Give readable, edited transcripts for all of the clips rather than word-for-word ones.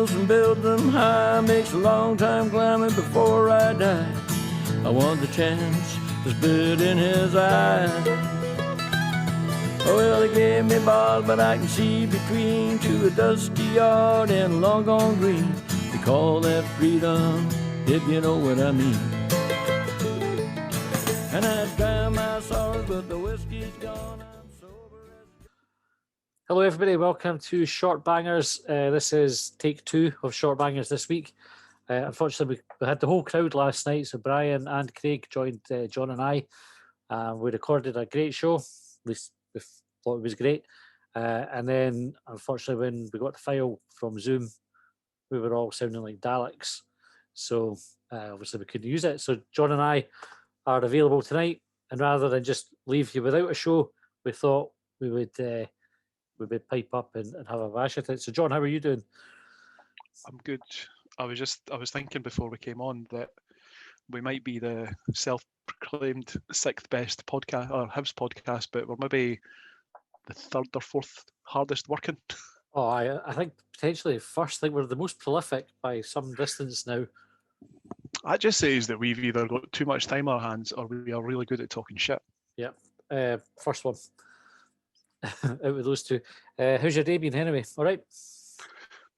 hills and build them high. Makes a long time climbing before I die. I want the chance to spit in his eye. Well, they gave me bars, but I can see between to a dusty yard and a long gone green. They call that freedom, if you know what I mean. And I dry my sorrows, but the whiskey's gone. I'm sober. Hello, everybody. Welcome to Shortbangers. This is take 2 of Shortbangers this week. Unfortunately, we had the whole crowd last night, so Brian and Craig joined John and I. We recorded a great show. We thought it was great. And then, unfortunately, when we got the file from Zoom, we were all sounding like Daleks. So, obviously, we couldn't use it. So, John and I are available tonight. And rather than just leave you without a show, we thought we would pipe up and have a bash at it. So, John, how are you doing? I'm good. I was thinking before we came on that we might be the self-proclaimed 6th best podcast or Hibs podcast, but we're maybe the 3rd or 4th hardest working. Oh, I think potentially first. I think we're the most prolific by some distance now. That just says that we've either got too much time on our hands or we are really good at talking shit. Yeah. First one. Out of those two. How's your day been anyway? All right?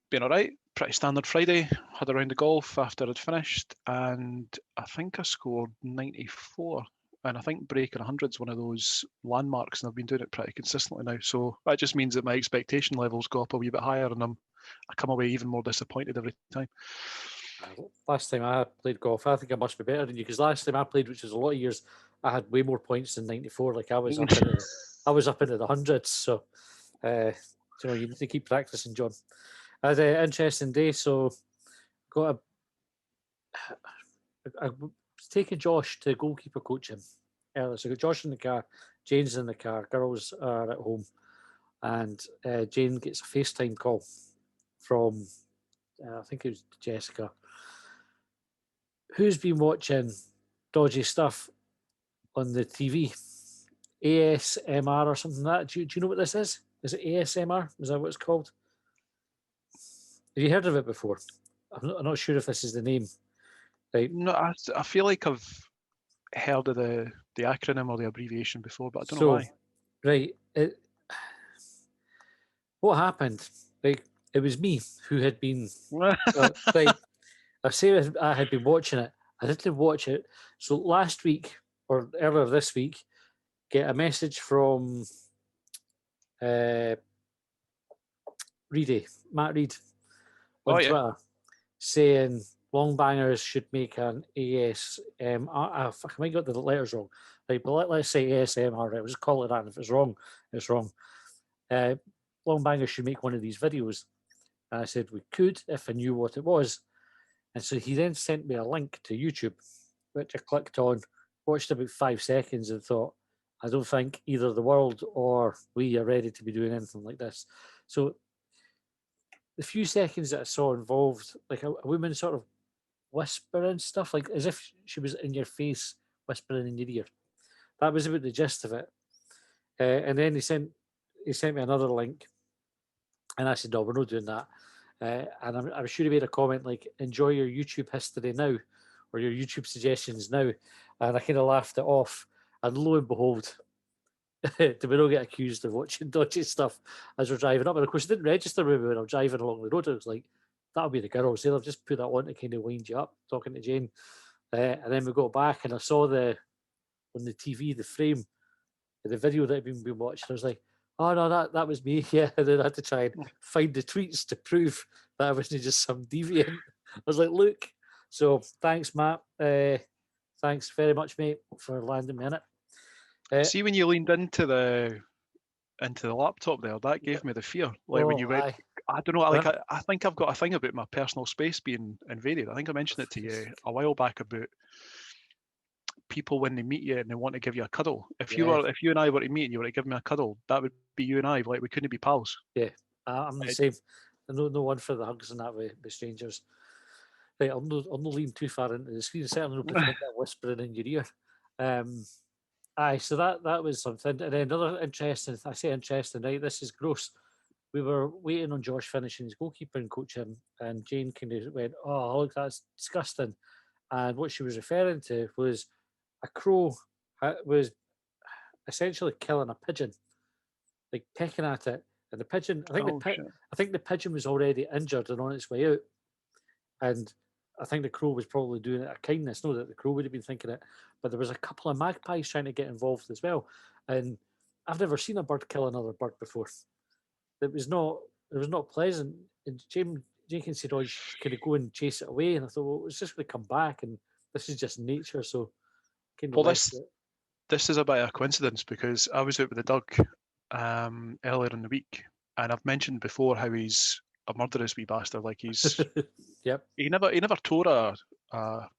Been all right. Pretty standard Friday. Had a round of golf after I'd finished, and I think I scored 94. And I think breaking 100 is one of those landmarks, and I've been doing it pretty consistently now. So that just means that my expectation levels go up a wee bit higher, and I come away even more disappointed every time. Last time I played golf, I think I must be better than you, because last time I played, which was a lot of years, I had way more points than 94. Like I was up into the hundreds. So, you need to keep practicing, John. I had an interesting day. So, I was taking Josh to goalkeeper coaching earlier. So I got Josh in the car, Jane's in the car, girls are at home, and Jane gets a FaceTime call from, I think it was Jessica, who's been watching dodgy stuff on the TV, ASMR or something like that. Do you know what this is? Is it ASMR? Is that what it's called? Have you heard of it before? I'm not sure if this is the name. Right. No, I feel like I've heard of the acronym or the abbreviation before, but I don't know why. Right. What happened? Like, it was me who had been. I say I had been watching it. I didn't watch it. So last week or earlier this week, get a message from Matt Reid on Twitter, saying Longbangers should make an ASMR. I might got the letters wrong. Right, but let's say ASMR. Right, we'll just call it that. And if it's wrong, it's wrong. Longbangers should make one of these videos. And I said we could if I knew what it was. And so he then sent me a link to YouTube, which I clicked on, watched about 5 seconds, and thought, I don't think either the world or we are ready to be doing anything like this. So the few seconds that I saw involved like a woman sort of whispering stuff, like as if she was in your face, whispering in your ear. That was about the gist of it. And then he sent me another link, and I said, no, we're not doing that. And I'm sure he made a comment like, enjoy your YouTube history now, or your YouTube suggestions now. And I kind of laughed it off. And lo and behold, did we not get accused of watching dodgy stuff as we're driving up? And of course, it didn't register with me when I'm driving along the road. I was like, that'll be the girls. They'll have just put that on to kind of wind you up, talking to Jane. And then we got back, and I saw on the TV, the frame, the video that had been watching. I was like, oh no, that was me. Yeah, and then I had to try and find the tweets to prove that I wasn't just some deviant. I was like, look. So thanks, Matt. Thanks very much, mate, for landing me in it. See, when you leaned into the laptop there, that gave me the fear. Like when you went, I don't know. Like I think I've got a thing about my personal space being invaded. I think I mentioned it to you a while back about people when they meet you and they want to give you a cuddle. If you and I were to meet and you were to give me a cuddle, that would be you and I. Like we couldn't be pals. Yeah, I'm the same. No one for the hugs and that with strangers. Right, I'll not lean too far into the screen. Certainly not pretend that whispering in your ear. So that was something. And then another interesting, I say interesting, right? This is gross. we were waiting on Josh finishing his goalkeeping coaching, and Jane kind of went, "Oh, look, that's disgusting." And what she was referring to was a crow was essentially killing a pigeon, like pecking at it. And the pigeon, Oh shit. I think the pigeon was already injured and on its way out. And I think the crow was probably doing it out of kindness. Not that the crow would have been thinking it, but there was a couple of magpies trying to get involved as well. And I've never seen a bird kill another bird before. It was not pleasant. And Jenkins said, "Oh, you should kind of go and chase it away." And I thought, well, it's just going to come back, and this is just nature. So kind of Well, left it. this is a bit of a coincidence because I was out with the dog earlier in the week, and I've mentioned before how he's a murderous wee bastard. Like Yep. he never tore a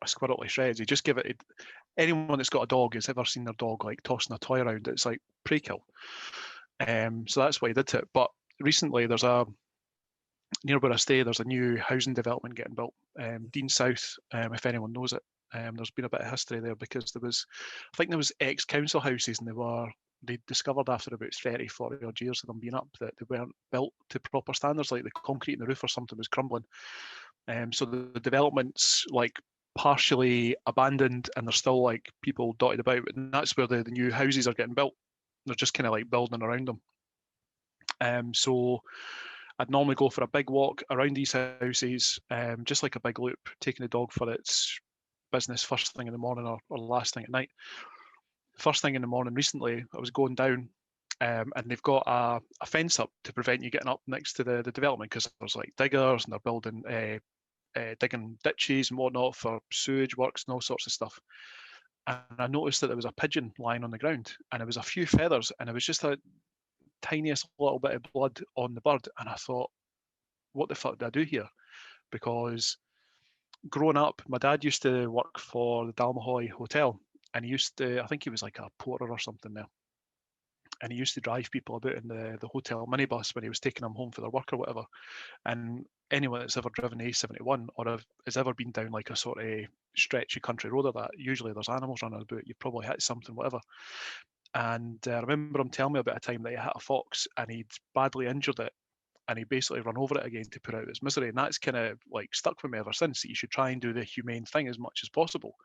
squirrel to shreds. He just give it. Anyone that's got a dog has ever seen their dog like tossing a toy around. It's like pre-kill. So that's why he did to it. But recently, near where I stay, there's a new housing development getting built, Dean South. If anyone knows it, there's been a bit of history there because I think there was ex-council houses, and they discovered after about 30, 40 odd years of them being up that they weren't built to proper standards, like the concrete in the roof or something was crumbling. So the development's like partially abandoned, and there's still like people dotted about, and that's where the new houses are getting built. They're just kind of like building around them. So I'd normally go for a big walk around these houses, just like a big loop, taking the dog for its business first thing in the morning or last thing at night. First thing in the morning recently, I was going down, and they've got a fence up to prevent you getting up next to the development because there's like diggers and they're building digging ditches and whatnot for sewage works and all sorts of stuff. And I noticed that there was a pigeon lying on the ground, and it was a few feathers, and it was just a tiniest little bit of blood on the bird. And I thought, what the fuck did I do here? Because growing up, my dad used to work for the Dalmahoy Hotel, and he used to, I think he was like a porter or something there. And he used to drive people about in the hotel minibus when he was taking them home for their work or whatever. And anyone that's ever driven A71 or has ever been down like a sort of stretchy country road or that, usually there's animals running about, you've probably hit something, whatever. And I remember him telling me about a time that he hit a fox and he'd badly injured it, and he basically run over it again to put out its misery. And that's kind of like stuck with me ever since, that you should try and do the humane thing as much as possible.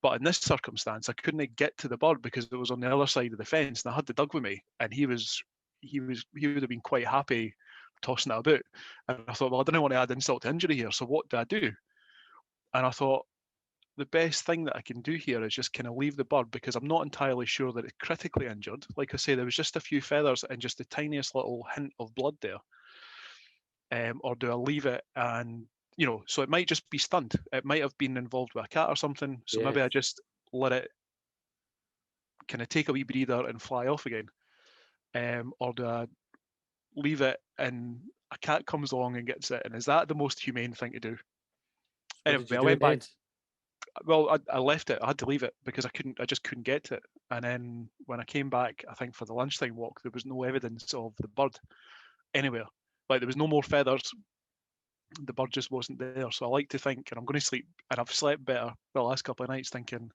But in this circumstance, I couldn't get to the bird because it was on the other side of the fence, and I had the dog with me, and he would have been quite happy tossing it about. And I thought, well, I didn't want to add insult to injury here, so what do I do? And I thought, the best thing that I can do here is just kind of leave the bird, because I'm not entirely sure that it's critically injured. Like I say, there was just a few feathers and just the tiniest little hint of blood there. Or do I leave it and, so it might just be stunned. It might have been involved with a cat or something. So maybe I just let it kind of take a wee breather and fly off again. Or do I leave it and a cat comes along and gets it? And is that the most humane thing to do? Anyway, I went back. Well, I left it. I had to leave it because I just couldn't get to it. And then when I came back, I think for the lunchtime walk, there was no evidence of the bird anywhere. Like there was no more feathers. The bird just wasn't there. So I like to think, and I'm going to sleep, and I've slept better the last couple of nights thinking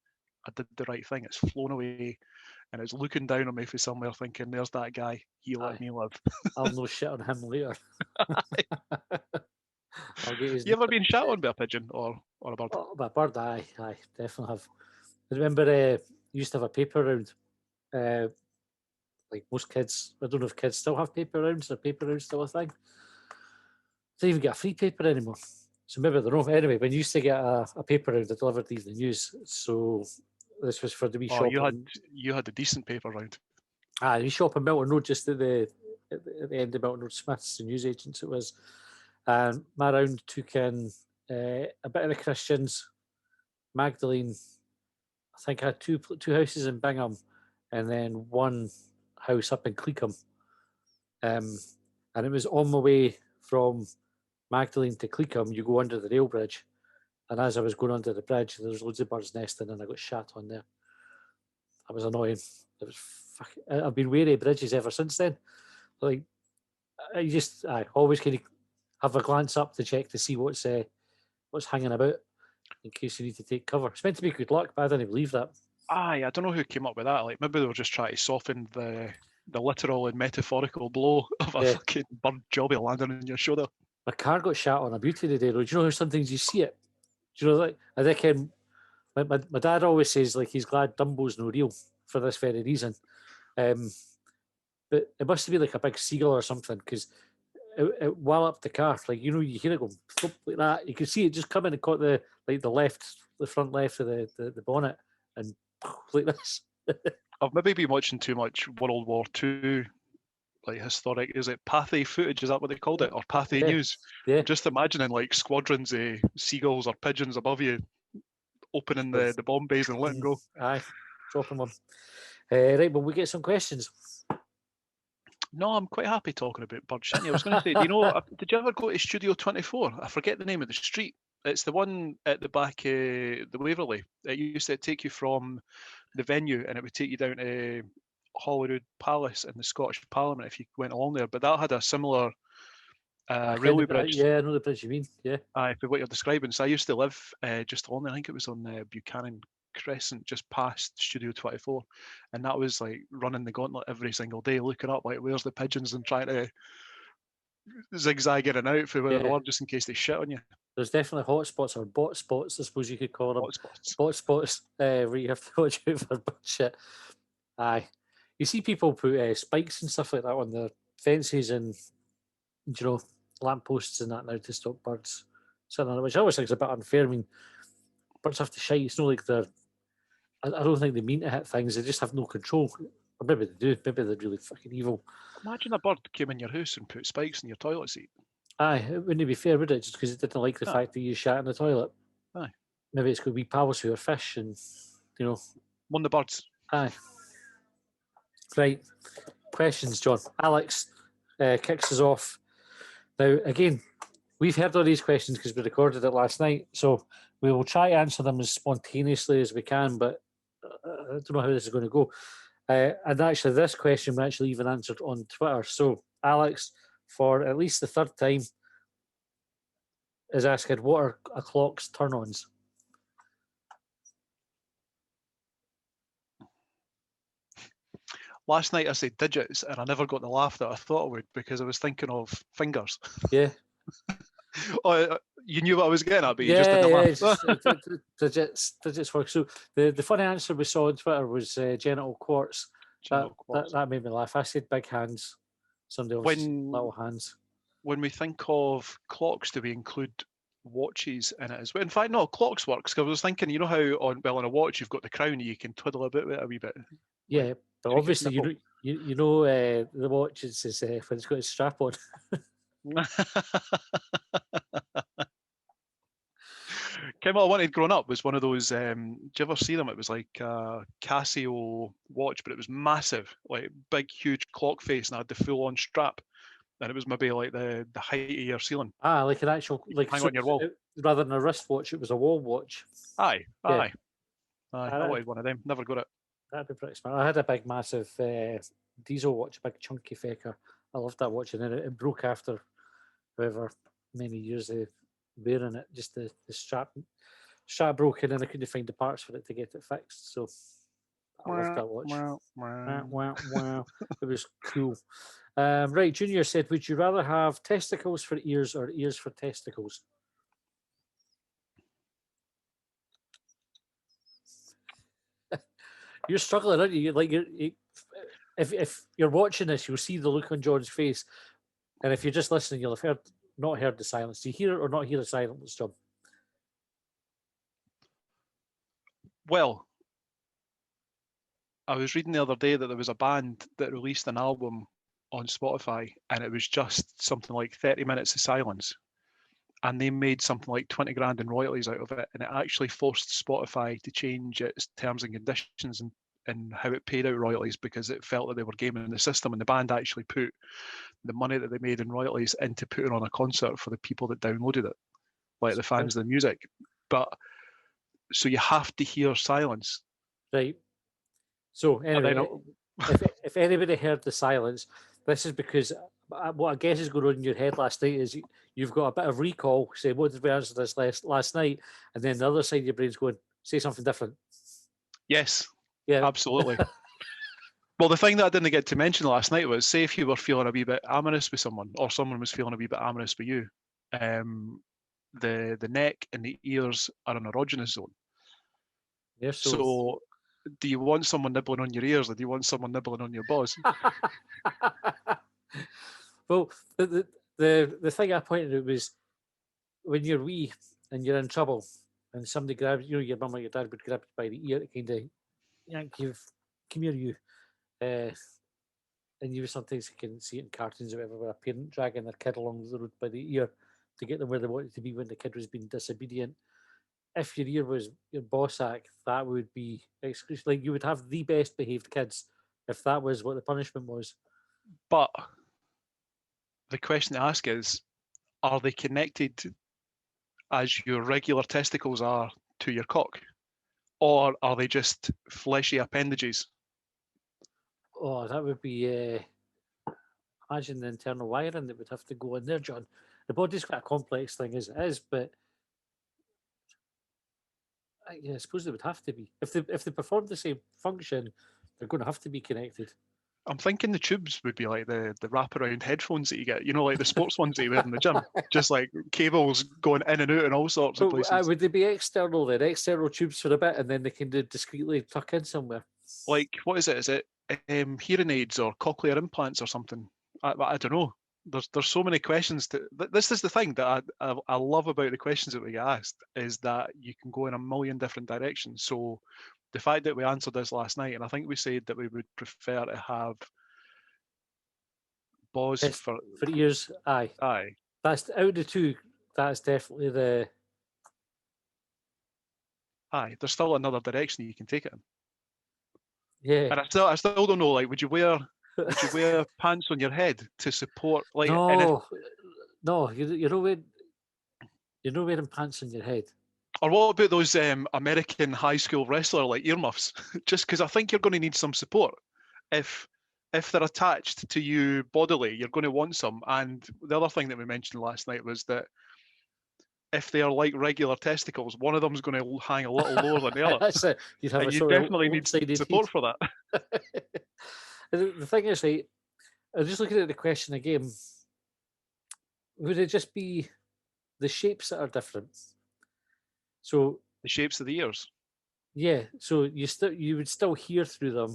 I did the right thing. It's flown away, and it's looking down on me from somewhere thinking, there's that guy. He let me live. I'll no shit on him later. You ever been shot on by a pigeon or a bird? Oh, by a bird, aye, definitely have. I remember used to have a paper round. Like most kids, I don't know if kids still have paper rounds. Are paper rounds still a thing? They don't even get a free paper anymore. So maybe they're not. Anyway, when you used to get a paper round, they delivered these in the news. So this was for the wee shop. You had a decent paper round. The wee shop in Milton Road, just at the end of Milton Road Smiths, the news agents it was. And my round took in a bit of the Christians, Magdalene. I think I had two houses in Bingham, and then one house up in Cleetham. And it was on my way from Magdalene to Cleetham. You go under the rail bridge, and as I was going under the bridge, there was loads of birds nesting, and I got shot on there. That was annoying. It was I've been wary of bridges ever since then. Like I always kind of have a glance up to check to see what's hanging about in case you need to take cover. It's meant to be good luck, but I didn't believe that. I don't know who came up with that. Like maybe they were just trying to soften the the literal and metaphorical blow of a fucking bird jobby landing on your shoulder. My car got shot on a beauty today, though. Do you know how sometimes you see it? Do you know, like, I think my dad always says, like, he's glad Dumbo's no real for this very reason. But it must have been like a big seagull or something, because it walloped the car. Like, you know, you hear it go flop like that. You can see it just come in and caught the front left of the bonnet and like this. I've maybe been watching too much World War II, like historic, is it Pathy footage, is that what they called it? Or Pathy news? Yeah. Just imagining like squadrons of seagulls or pigeons above you opening the bomb bays and letting go. Aye, dropping one. Right, well, we get some questions. No, I'm quite happy talking about bird shitting. I was going to say, do you know, did you ever go to Studio 24? I forget the name of the street. It's the one at the back of the Waverley. It used to take you from the venue and it would take you down to Holyrood Palace and the Scottish Parliament if you went along there. But that had a similar railway bridge. Yeah, I know the bridge you mean, yeah. For what you're describing. So I used to live just along there. I think it was on Buchanan Crescent, just past Studio 24. And that was like running the gauntlet every single day, looking up like, where's the pigeons, and trying to zigzag in and out for where they were, just in case they shit on you. There's definitely hot spots, or bot spots, I suppose you could call them. Bot spots. Where you have to watch out for bird shit. Aye. You see people put spikes and stuff like that on their fences and, you know, lampposts and that now to stop birds sitting on it, which I always think is a bit unfair. I mean, birds have to shite. It's not like I don't think they mean to hit things. They just have no control. Or maybe they do. Maybe they're really fucking evil. Imagine a bird came in your house and put spikes in your toilet seat. Aye, it wouldn't be fair, would it? Just because it didn't like the fact that you shat in the toilet. Aye. Maybe it's going to be pals who are fish and, you know. One of the birds. Aye. Right. Questions, John. Alex kicks us off. Now, again, we've heard all these questions because we recorded it last night, so we will try to answer them as spontaneously as we can, but I don't know how this is going to go. And actually, this question we actually even answered on Twitter. So, Alex, for at least the third time, is asking, what are a clock's turn-ons? Last night I said digits, and I never got the laugh that I thought I would because I was thinking of fingers. Yeah. You knew what I was getting at, but you just didn't laugh. Digits work. So the funny answer we saw on Twitter was genital quartz. That made me laugh. I said big hands. Somebody else little hands. When we think of clocks, do we include watches in it as well? In fact, no, clocks works because I was thinking, you know how on a watch you've got the crown, you can twiddle a bit with it a wee bit. Yeah, but obviously you know the watch is when it's got its strap on. Kim, I wanted growing up was one of those. Do you ever see them? It was like a Casio watch, but it was massive, like big, huge clock face, and I had the full-on strap, and it was maybe like the height of your ceiling. Ah, like an actual hang on your wall. Rather than a wristwatch, it was a wall watch. Aye. I wanted one of them. Never got it. That'd be pretty smart. I had a big, massive diesel watch, a big chunky fecker. I loved that watch, and then it broke after however many years of wearing it. Just the strap broke, and then I couldn't find the parts for it to get it fixed. So I loved that watch. Wow. It was cool. Right, Junior said, would you rather have testicles for ears or ears for testicles? You're struggling, aren't you? If you're watching this, you'll see the look on John's face, and if you're just listening, you'll have not heard the silence. Do you hear it or not hear the silence, John? Well, I was reading the other day that there was a band that released an album on Spotify, and it was just something like 30 minutes of silence, and they made something like 20 grand in royalties out of it, and it actually forced Spotify to change its terms and conditions and how it paid out royalties, because it felt that they were gaming the system, and the band actually put the money that they made in royalties into putting on a concert for the people that downloaded it, like the fans of the music. But so you have to hear silence. Right. So anyway, if anybody heard the silence, this is because what I guess is going on in your head last night is you've got a bit of recall, say, what did we answer this last night? And then the other side of your brain's going, say something different. Yes. Yeah. Absolutely. Well, the thing that I didn't get to mention last night was, say if you were feeling a wee bit amorous with someone, or someone was feeling a wee bit amorous with you, the neck and the ears are an erogenous zone. Yeah, so do you want someone nibbling on your ears, or do you want someone nibbling on your balls? Well, the thing I pointed out was when you're wee and you're in trouble and somebody grabs you, your mum or your dad would grab you by the ear to kind of yank you, come here, you. And you sometimes can see it in cartoons or whatever, where a parent dragging their kid along the road by the ear to get them where they wanted to be when the kid was being disobedient. If your ear was your bossack, that would be exclusive. Like, you would have the best behaved kids if that was what the punishment was. But the question to ask is, are they connected as your regular testicles are to your cock? Or are they just fleshy appendages? Oh, that would be, imagine the internal wiring that would have to go in there, John. The body's quite a complex thing as it is, but yeah, I suppose they would have to be. If they perform the same function, they're going to have to be connected. I'm thinking the tubes would be like the wraparound headphones that you get, like the sports ones that you wear in the gym, just like cables going in and out in all sorts of places. Would they be external then? External tubes for a bit, and then they can discreetly tuck in somewhere? Like, what is it? Is it hearing aids or cochlear implants or something? I don't know. There's so many questions. This is the thing that I love about the questions that we get asked, is that you can go in a million different directions. So the fact that we answered this last night, and I think we said that we would prefer to have balls for ears. Aye. That's out of the two. That's definitely the. Aye, there's still another direction you can take it in. Yeah. And I still don't know. Like, would you wear pants on your head to support? Like, no, you're not wearing pants on your head. Or what about those American high school wrestler like earmuffs? Just because I think you're going to need some support. If they're attached to you bodily, you're going to want some. And the other thing that we mentioned last night was that if they are like regular testicles, one of them is going to hang a little lower than the other. You'd have and you definitely need support for that. The thing is, right, I'm just looking at the question again. Would it just be the shapes that are different? So the shapes of the ears. Yeah, so you would still hear through them.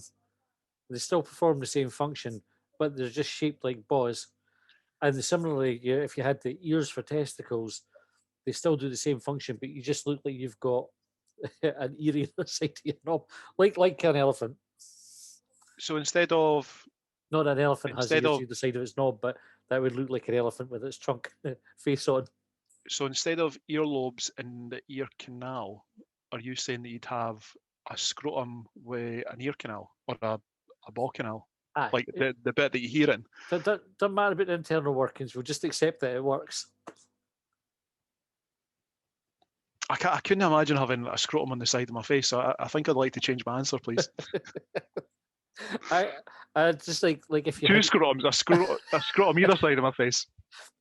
They still perform the same function, but they're just shaped like balls. And similarly, if you had the ears for testicles, they still do the same function, but you just look like you've got an ear on the side of your knob, like an elephant. So instead of not an elephant has ears on the side of its knob, but that would look like an elephant with its trunk face on. So instead of earlobes in the ear canal, are you saying that you'd have a scrotum with an ear canal or a ball canal? Aye. Like the bit that you hear in? Doesn't matter about the internal workings. We'll just accept that it works. I couldn't imagine having a scrotum on the side of my face, so I think I'd like to change my answer, please. I just like if you two scrotums, a scrotum either side of my face.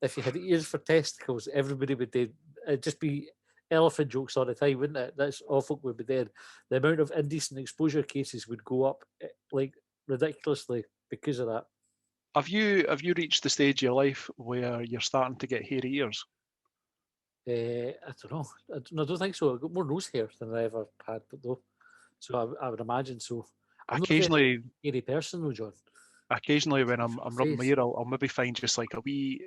If you had ears for testicles, everybody would it'd just be elephant jokes all the time, wouldn't it? That's all folk would be there. The amount of indecent exposure cases would go up like ridiculously because of that. Have you reached the stage of your life where you're starting to get hairy ears? I don't know. I don't think so. I've got more nose hair than I ever had, but though. So I would imagine so. I'm occasionally, not a hairy person though, John. Occasionally, when I'm rubbing my ear, I'll maybe find just like a wee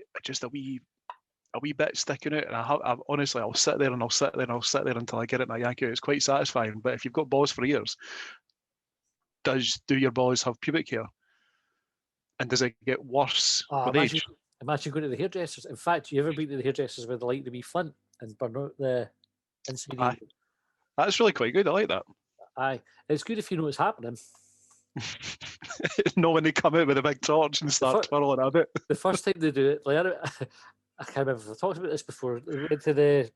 bit sticking out, and I honestly, I'll sit there and I'll sit there and I'll sit there until I get it and I yank it out. It's quite satisfying. But if you've got balls for ears, do your balls have pubic hair? And does it get worse with age? Imagine going to the hairdressers. In fact, you ever been to the hairdressers with the light to be flint and burn out the inside? Aye. That's really quite good. I like that. Aye, it's good if you know what's happening. Know when they come out with a big torch and start twirling a bit. The first time they do it, like I can't remember if I talked about this before. We went to the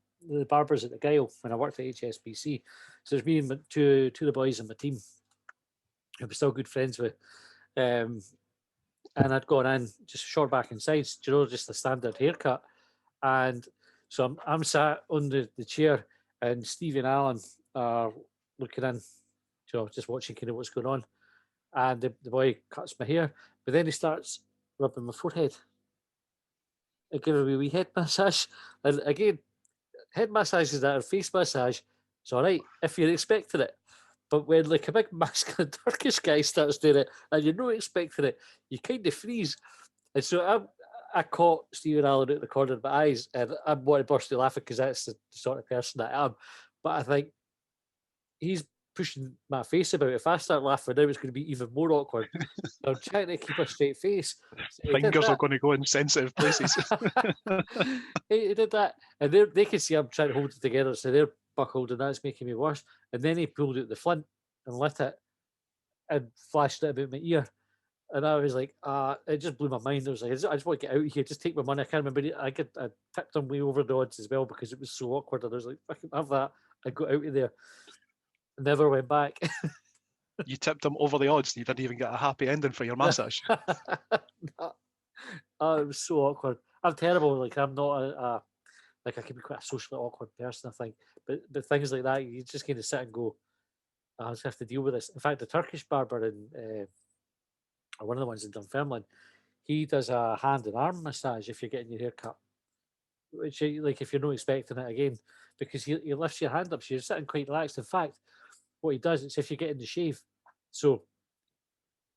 barbers at the Gyle when I worked at HSBC. So there's me and two of the boys in my team who we're still good friends with. And I'd gone in just short back and sides, just a standard haircut. And so I'm sat on the chair, and Steve and Alan are looking in, just watching kind of what's going on. and the boy cuts my hair, but then he starts rubbing my forehead and giving me a wee head massage. And again, head massages that are face massage, it's all right if you're expecting it. But when like a big masculine Turkish guy starts doing it and you're not expecting it, you kind of freeze. And so I caught Stephen Allen out the corner of my eyes, and I want to burst out laughing because that's the sort of person that I am. But I think he's pushing my face about. If I start laughing now, it's going to be even more awkward. I'm trying to keep a straight face. So fingers are going to go in sensitive places. He did that, and they can see I'm trying to hold it together, so they're buckled, and that's making me worse. And then he pulled out the flint and lit it and flashed it about my ear. And I was like, it just blew my mind. I was like, I just want to get out of here. Just take my money. I can't remember. I tipped him way over the odds as well because it was so awkward. And I was like, I can have that. I got out of there. Never went back. You tipped him over the odds. You didn't even get a happy ending for your massage. No. Oh, it was so awkward. I'm terrible. Like I'm not like I can be quite a socially awkward person, I think. But things like that, you just kind of sit and go, I just have to deal with this. In fact, the Turkish barber in one of the ones in Dunfermline, he does a hand and arm massage if you're getting your hair cut. Which, like, if you're not expecting it again, because he lifts your hand up, so you're sitting quite relaxed. In fact, what he does is if you're getting the shave, so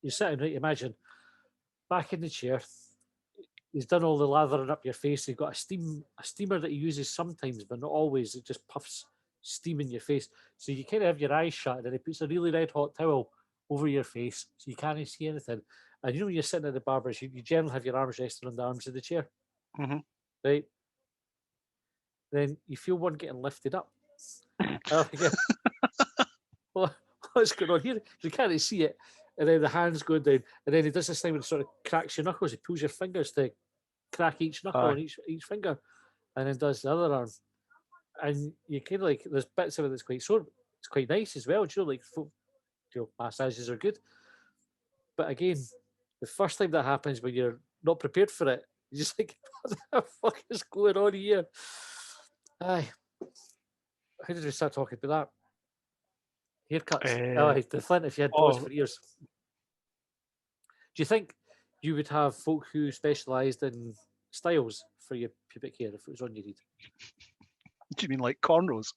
you're sitting right, imagine, back in the chair, he's done all the lathering up your face. He's got a steamer that he uses sometimes, but not always. It just puffs steam in your face. So you kind of have your eyes shut, and then he puts a really red hot towel over your face so you can't see anything. And you know when you're sitting at the barber's, you generally have your arms resting on the arms of the chair. Mm-hmm. Right? Then you feel one getting lifted up. What's going on here? You can't see it. And then the hands go down. And then he does this thing where he sort of cracks your knuckles. He pulls your fingers to crack each knuckle on each finger. And then does the other arm. And you kind of like, there's bits of it that's quite sore. It's quite nice as well. You know, like, massages are good. But again, the first time that happens when you're not prepared for it, you're just like, what the fuck is going on here? Aye. How did we start talking about that? Haircuts. The flint if you had boys for years. Do you think you would have folk who specialised in styles for your pubic hair if it was on your head? Do you mean like cornrows?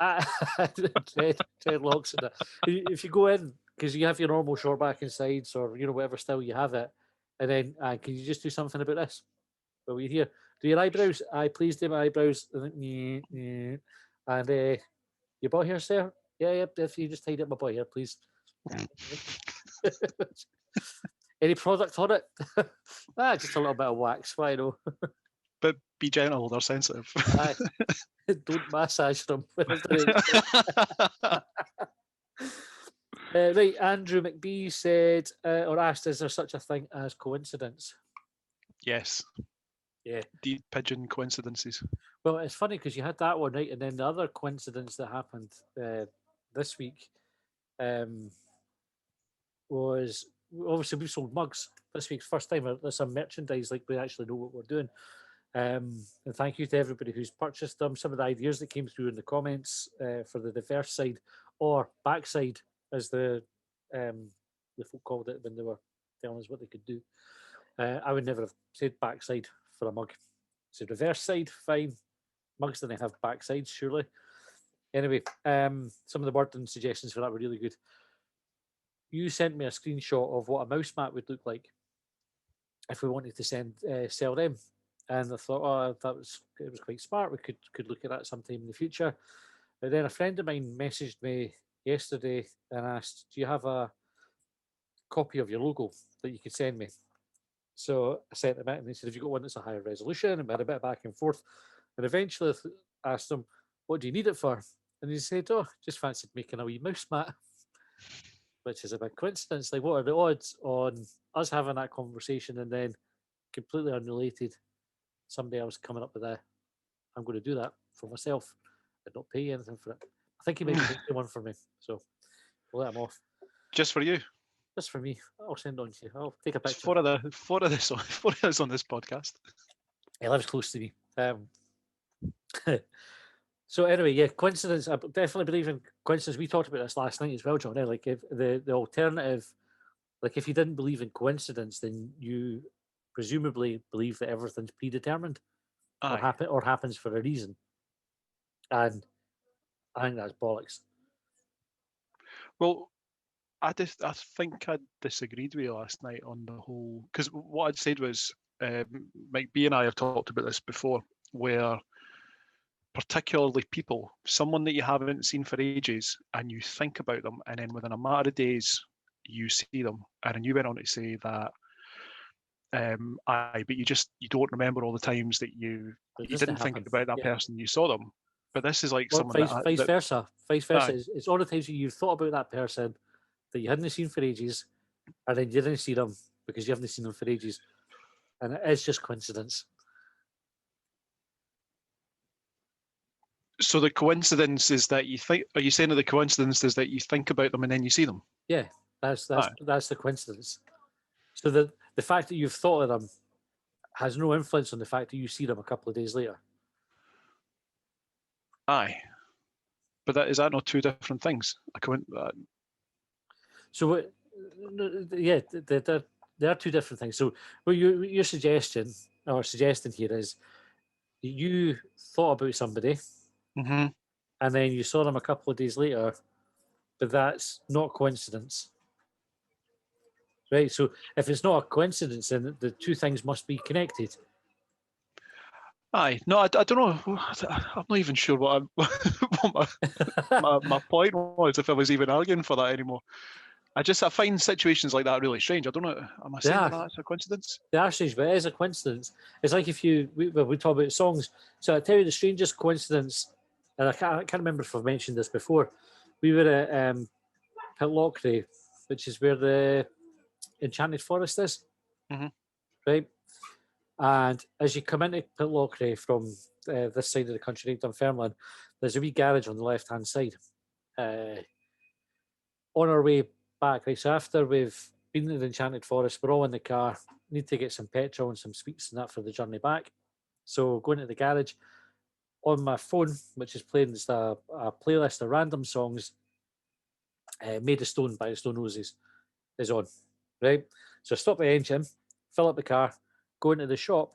Dreadlocks and that. If you go in, because you have your normal short back and sides, or whatever style you have it, and then can you just do something about this? Well, we're here. Do your eyebrows? Please do my eyebrows. And your boy hair, sir? Yeah. If you just tidy up my boy hair, please. Any product on it? Just a little bit of wax. Why I know. But be gentle, they're sensitive. Don't massage them. Right, Andrew McBee said or asked, is there such a thing as coincidence? Yes. Yeah. Deep pigeon coincidences. Well, it's funny because you had that one, right? And then the other coincidence that happened this week was, obviously we've sold mugs this week's first time. There's some merchandise, like we actually know what we're doing. And thank you to everybody who's purchased them. Some of the ideas that came through in the comments for the diverse side or backside, as the folk called it when they were telling us what they could do. I would never have said backside for a mug. So reverse side, fine. Mugs didn't have backsides, surely. Anyway, some of the wording suggestions for that were really good. You sent me a screenshot of what a mouse mat would look like if we wanted to sell them. And I thought, it was quite smart. We could look at that sometime in the future. But then a friend of mine messaged me yesterday and asked, do you have a copy of your logo that you could send me? So I sent him it and he said, have you got one that's a higher resolution? And we had a bit of back and forth. And eventually I asked him, what do you need it for? And he said, just fancied making a wee mouse mat, which is a big coincidence. Like, what are the odds on us having that conversation and then completely unrelated, somebody else coming up with I'm going to do that for myself and not pay anything for it. I think he might make the one for me, so we'll let him off. Just for you? Just for me. I'll send it on to you. I'll take a picture. Four of us on this podcast. He lives close to me. So anyway, yeah, coincidence. I definitely believe in coincidence. We talked about this last night as well, John. Like if the alternative Like if you didn't believe in coincidence, then you presumably believe that everything's predetermined or happens for a reason. And I think that's bollocks. Well, I think I disagreed with you last night on the whole, because what I'd said was, Mike B and I have talked about this before, where particularly people, someone that you haven't seen for ages, and you think about them, and then within a matter of days, you see them. And then you went on to say that, but you don't remember all the times that you didn't think about that person, you saw them. But this is like someone vice versa. Vice versa. It's all the times that you've thought about that person that you hadn't seen for ages, and then you didn't see them because you haven't seen them for ages, and it is just coincidence. So the coincidence is that you think? Are you saying that the coincidence is that you think about them and then you see them? Yeah, that's the coincidence. So the fact that you've thought of them has no influence on the fact that you see them a couple of days later. Aye, but is that not two different things? So yeah, there are two different things. So what your suggesting here is you thought about somebody, and then you saw them a couple of days later, but that's not coincidence, right? So if it's not a coincidence, then the two things must be connected. Aye, no, I don't know. I'm not even sure what my point was, if I was even arguing for that anymore. I find situations like that really strange. I don't know. Am I saying that's a coincidence? They are strange, but it is a coincidence. It's like if we talk about songs. So I tell you the strangest coincidence, and I can't remember if I've mentioned this before. We were at Pitlochry, which is where the Enchanted Forest is, right? And as you come into Pitlochry from this side of the country, right, Dunfermline, there's a wee garage on the left-hand side. On our way back, right, so after we've been to the Enchanted Forest, we're all in the car, need to get some petrol and some sweets and that for the journey back. So going to the garage, on my phone, which is playing just a playlist of random songs, Made of Stone by the Stone Roses is on, right? So I stop the engine, fill up the car, go into the shop,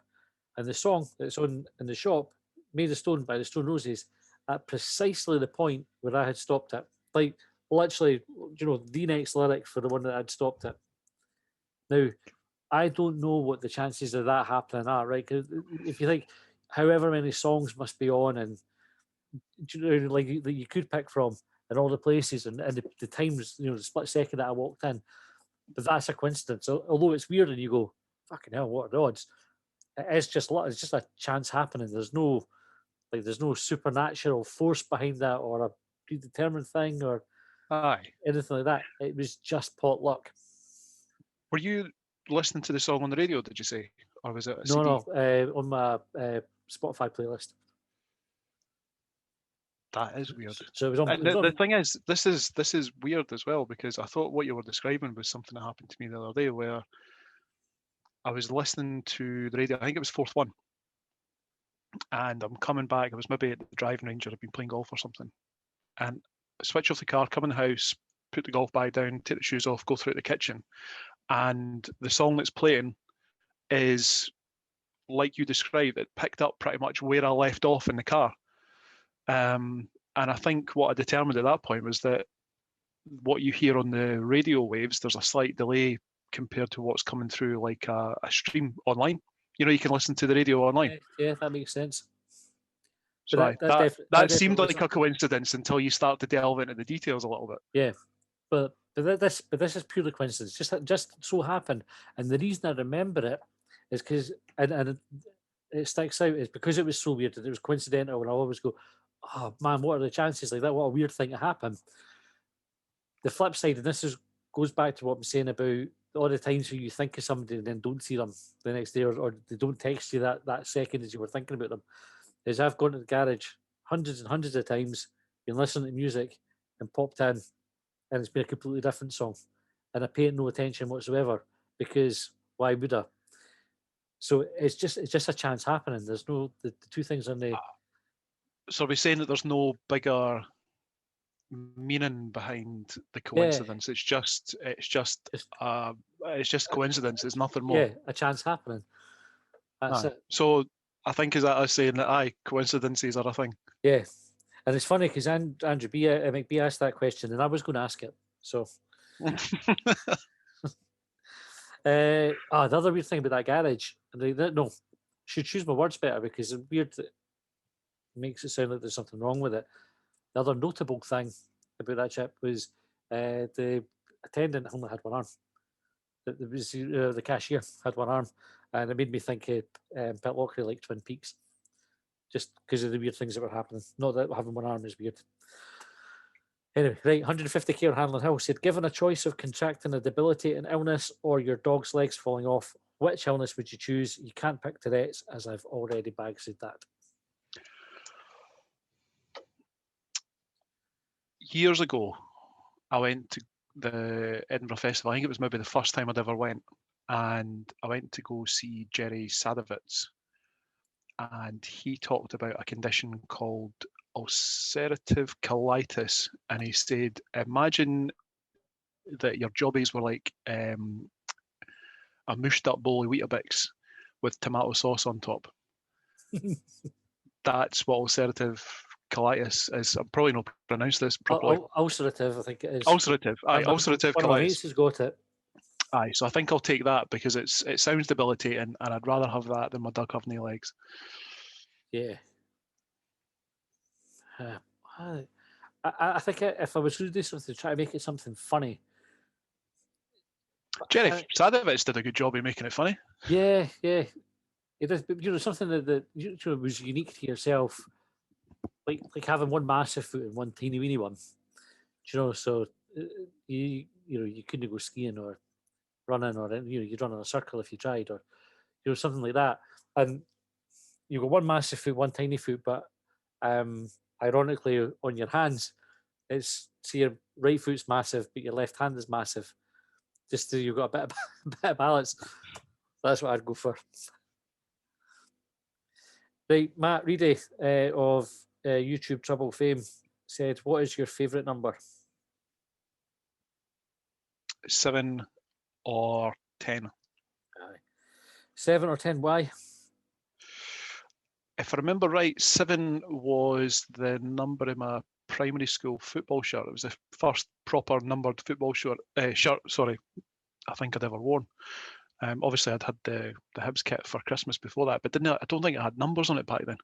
and the song that's on in the shop, Made of Stone by the Stone Roses, at precisely the point where I had stopped it. Like, literally, the next lyric for the one that I'd stopped it. Now, I don't know what the chances of that happening are, right? 'Cause if you think however many songs must be on, and like that you could pick from, and all the places and the times, the split second that I walked in, but that's a coincidence. Although it's weird, and you go, "Fucking hell, what are the odds?" It's just a chance happening. There's no supernatural force behind that, or a predetermined thing, or anything like that. It was just pot luck. Were you listening to the song on the radio, did you say? Or was it a CD? No, on my Spotify playlist. That is weird. So it was on. The thing is, this is weird as well, because I thought what you were describing was something that happened to me the other day, where I was listening to the radio. I think it was Fourth One, and I'm coming back. I was maybe at the driving range, or I'd been playing golf or something, and I switch off the car, come in the house, put the golf bag down, take the shoes off, go through the kitchen, and the song that's playing is, like you described, it picked up pretty much where I left off in the car. And I think what I determined at that point was that what you hear on the radio waves, there's a slight delay compared to what's coming through like a stream online. You can listen to the radio online. Yeah, that makes sense. So that seemed like a coincidence until you start to delve into the details a little bit. Yeah, but this is purely coincidence. Just so happened, and the reason I remember it is because and it sticks out is because it was so weird and it was coincidental. And I always go, "Oh man, what are the chances like that? What a weird thing to happen." The flip side, and goes back to what I'm saying about all the times where you think of somebody and then don't see them the next day, or they don't text you that second as you were thinking about them, is I've gone to the garage hundreds and hundreds of times, been listening to music and popped in, and it's been a completely different song, and I paid no attention whatsoever, because why would I? So it's just a chance happening. There's no the two things on the. So are we saying that there's no bigger meaning behind the coincidence. It's just coincidence. It's nothing more. Yeah, a chance happening. That's it. So I think is that us saying that coincidences are a thing. Yeah, and it's funny because Andrew McBee asked that question, and I was going to ask it. So, the other weird thing about that garage, should choose my words better because it's weird. That makes it sound like there's something wrong with it. The other notable thing about that trip was the attendant only had one arm. The cashier had one arm, and it made me think Pitlochry like Twin Peaks, just because of the weird things that were happening. Not that having one arm is weird. Anyway, right, 150k on Hanlon Hill said, given a choice of contracting a debilitating illness or your dog's legs falling off, which illness would you choose? You can't pick Tourette's, as I've already said that. Years ago, I went to the Edinburgh Festival. I think it was maybe the first time I'd ever went, and I went to go see Jerry Sadowitz, and he talked about a condition called ulcerative colitis, and he said, imagine that your jobbies were like a mushed up bowl of Weetabix with tomato sauce on top. That's what ulcerative colitis is. I'm probably not pronounced this properly. Ulcerative, I think it is. Ulcerative, ulcerative colitis. My mates has got it. Aye, so I think I'll take that because it sounds debilitating, and I'd rather have that than my dog having no legs. Yeah. I think if I was going to do something, try to make it something funny. Jerry Sadowitz did a good job in making it funny. Yeah. It is, something that was unique to yourself, like having one massive foot and one teeny weeny one. So you couldn't go skiing or running, or you'd run in a circle if you tried, or something like that. And you've got one massive foot, one tiny foot, but ironically on your hands, your right foot's massive, but your left hand is massive. Just so you've got a bit of balance. That's what I'd go for. Right, Matt Reedy of YouTube Trouble fame said, what is your favourite number? 7 or 10. Aye. 7 or 10, why? If I remember right, 7 was the number in my primary school football shirt. It was the first proper numbered football shirt, I think I'd ever worn. Obviously, I'd had the Hibs kit for Christmas before that, but I don't think it had numbers on it back then.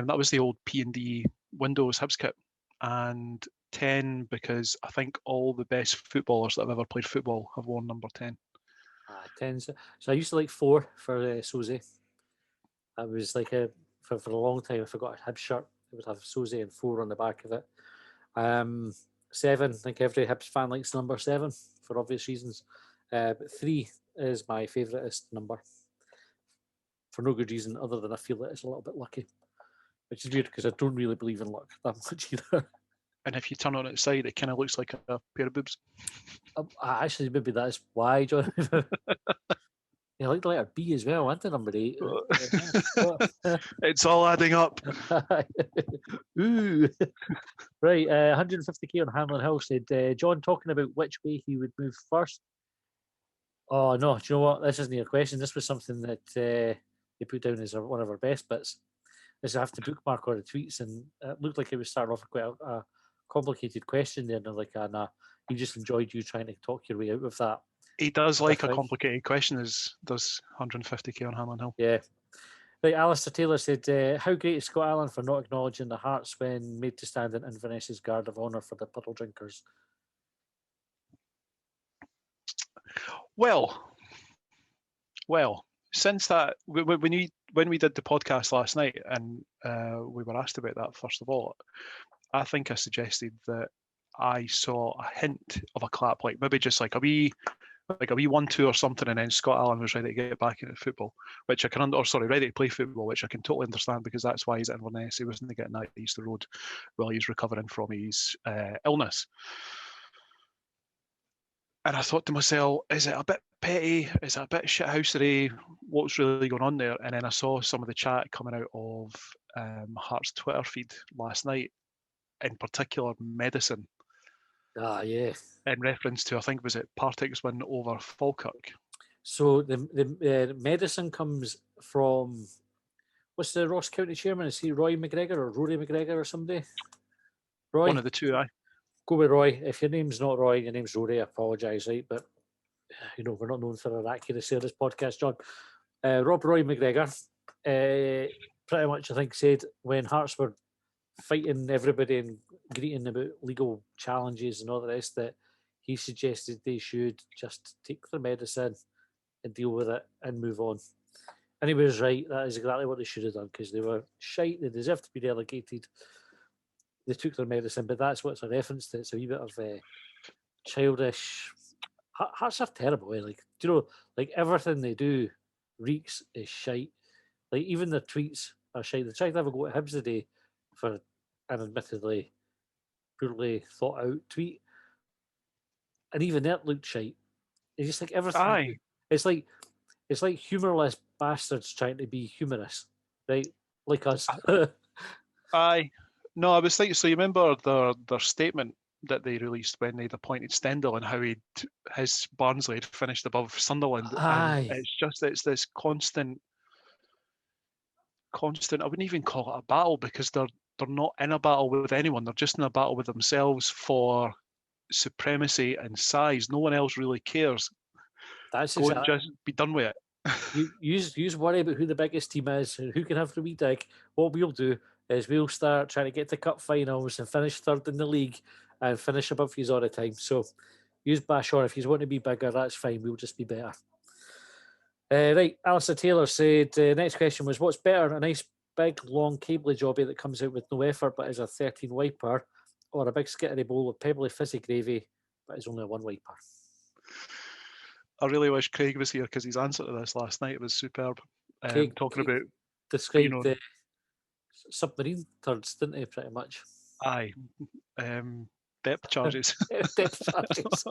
That was the old P&D Windows Hibs kit. And 10 because I think all the best footballers that have ever played football have worn number 10. 10. So I used to like 4 for Soze. I was like for a long time, if I got a Hibs shirt, it would have Soze and 4 on the back of it. 7, I think every Hibs fan likes number 7 for obvious reasons. But 3 is my favouriteest number for no good reason other than I feel that it's a little bit lucky, which is weird because I don't really believe in luck that much either. And if you turn on its side, it kind of looks like a pair of boobs. Actually, maybe that's why, John. I like the letter B as well, aren't I, number 8? It's all adding up. Ooh. Right, 150k on Hanlon Hill said, John talking about which way he would move first. Oh, no, do you know what? This isn't a question. This was something that they put down as one of our best bits. Is I have to bookmark all the tweets, and it looked like it was starting off with quite a complicated question there, and I'm like, nah, he just enjoyed you trying to talk your way out of that. He does like a complicated question, as does 150k on Hanlon Hill. Yeah. Right, Alistair Taylor said, how great is Scott Allen for not acknowledging the Hearts when made to stand in Inverness's Guard of Honour for the puddle drinkers? Well, since that, when we did the podcast last night and we were asked about that, first of all, I think I suggested that I saw a hint of a clap, like maybe just like a wee 1-2 or something, and then Scott Allen was ready to get back into football, which I can ready to play football, which I can totally understand because that's why he's at Inverness. He wasn't getting that Easter Road while he's recovering from his illness. And I thought to myself, is it a bit petty? Is it a bit shithousery? What's really going on there? And then I saw some of the chat coming out of Hearts' Twitter feed last night. in particular medicine. Ah, yeah. In reference to, I think, was it Partick's win over Falkirk? So the medicine comes from, what's the Ross County chairman? Is he Roy McGregor or Rory McGregor or somebody? Roy? One of the two, aye. Go with Roy. If your name's not Roy, your name's Rory, I apologise, right? But, we're not known for our accuracy of this podcast, John. Roy McGregor pretty much, I think, said when Hearts were fighting everybody and greeting about legal challenges and all the rest, that he suggested they should just take their medicine and deal with it and move on. And he was right. That is exactly what they should have done, because they were shite. They deserved to be relegated. They took their medicine, but that's what it's a reference to. It's a wee bit of childish. Hearts are terrible. Like, do you know, like everything they do reeks is shite. Like even their tweets are shite. They tried to have a go at Hibs today for an admittedly poorly thought out tweet, and even that looked shite. It's just like everything. Aye. It's like humorless bastards trying to be humorous, right? Like us. Aye. No, I was thinking. So you remember their statement that they released when they'd appointed Stendhal and how his Barnsley had finished above Sunderland. Aye. And it's this constant. I wouldn't even call it a battle, because they're not in a battle with anyone. They're just in a battle with themselves for supremacy and size. No one else really cares. That's Go and just be done with it. Use worry about who the biggest team is and who can have the wee dig. What we'll do is we'll start trying to get to cup finals and finish third in the league and finish above you all the time. So use bash on. If you want to be bigger, that's fine. We'll just be better. Right, Alistair Taylor said, next question was, what's better, a nice big long cable jobby that comes out with no effort but is a 13 wiper, or a big skittery bowl of pebbly fizzy gravy but is only a 1 wiper? I really wish Craig was here, because his answer to this last night was superb. Talking about described the submarine turds, didn't he, pretty much? Aye. Depth charges. Depth charges.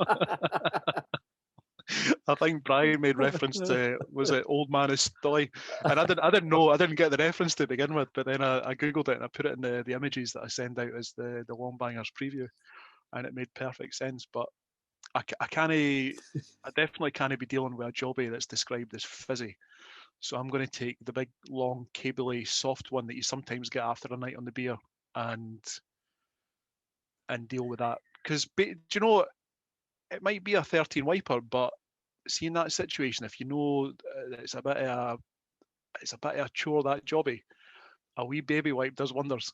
I think Brian made reference to, was it Old Man is Stoy? And I didn't know, I didn't get the reference to begin with, but then I googled it and I put it in the images that I send out as the Longbangers preview, and it made perfect sense. But I definitely can't be dealing with a jobby that's described as fizzy. So I'm going to take the big, long, cabley, soft one that you sometimes get after a night on the beer, and deal with that. Because, do you know, it might be a 13 wiper, but see, in that situation, if you know it's a bit of a chore, that jobby, a wee baby wipe does wonders.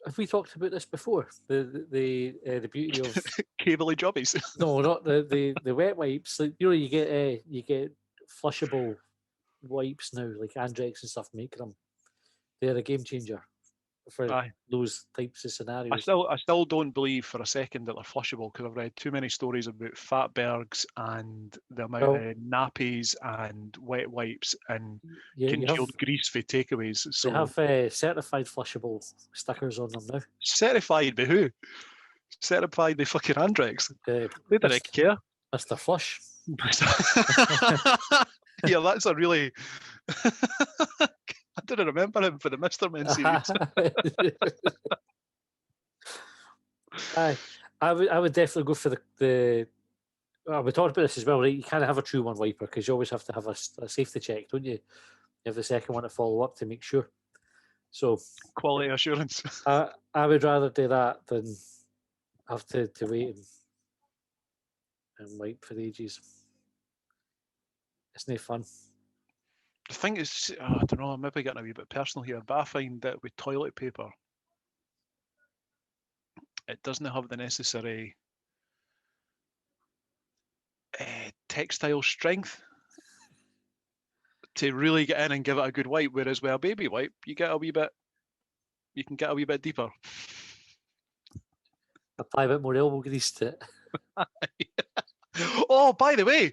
Have we talked about this before? The beauty of cabley jobbies. No, not the wet wipes. Like, you get flushable wipes now, like Andrex and stuff. Make them. They're a game changer for those types of scenarios. I still don't believe for a second that they're flushable, because I've read too many stories about fatbergs and the amount of nappies and wet wipes and congealed grease for takeaways. So they have certified flushable stickers on them now. Certified by who? Certified by fucking Andrex. They didn't care. Mr. Flush. Yeah, that's a really. I didn't remember him for the Mr. Men series. I would definitely go for the. We talked about this as well, right? You can't have a true 1 wiper, because you always have to have a safety check, don't you? You have the second one to follow up to make sure. So quality assurance. I would rather do that than have to wait and wipe for ages. It's no fun. The thing is, I don't know, I'm maybe getting a wee bit personal here, but I find that with toilet paper, it doesn't have the necessary textile strength to really get in and give it a good wipe. Whereas with a baby wipe, you can get a wee bit deeper. Apply a bit more elbow grease to it. Oh, by the way,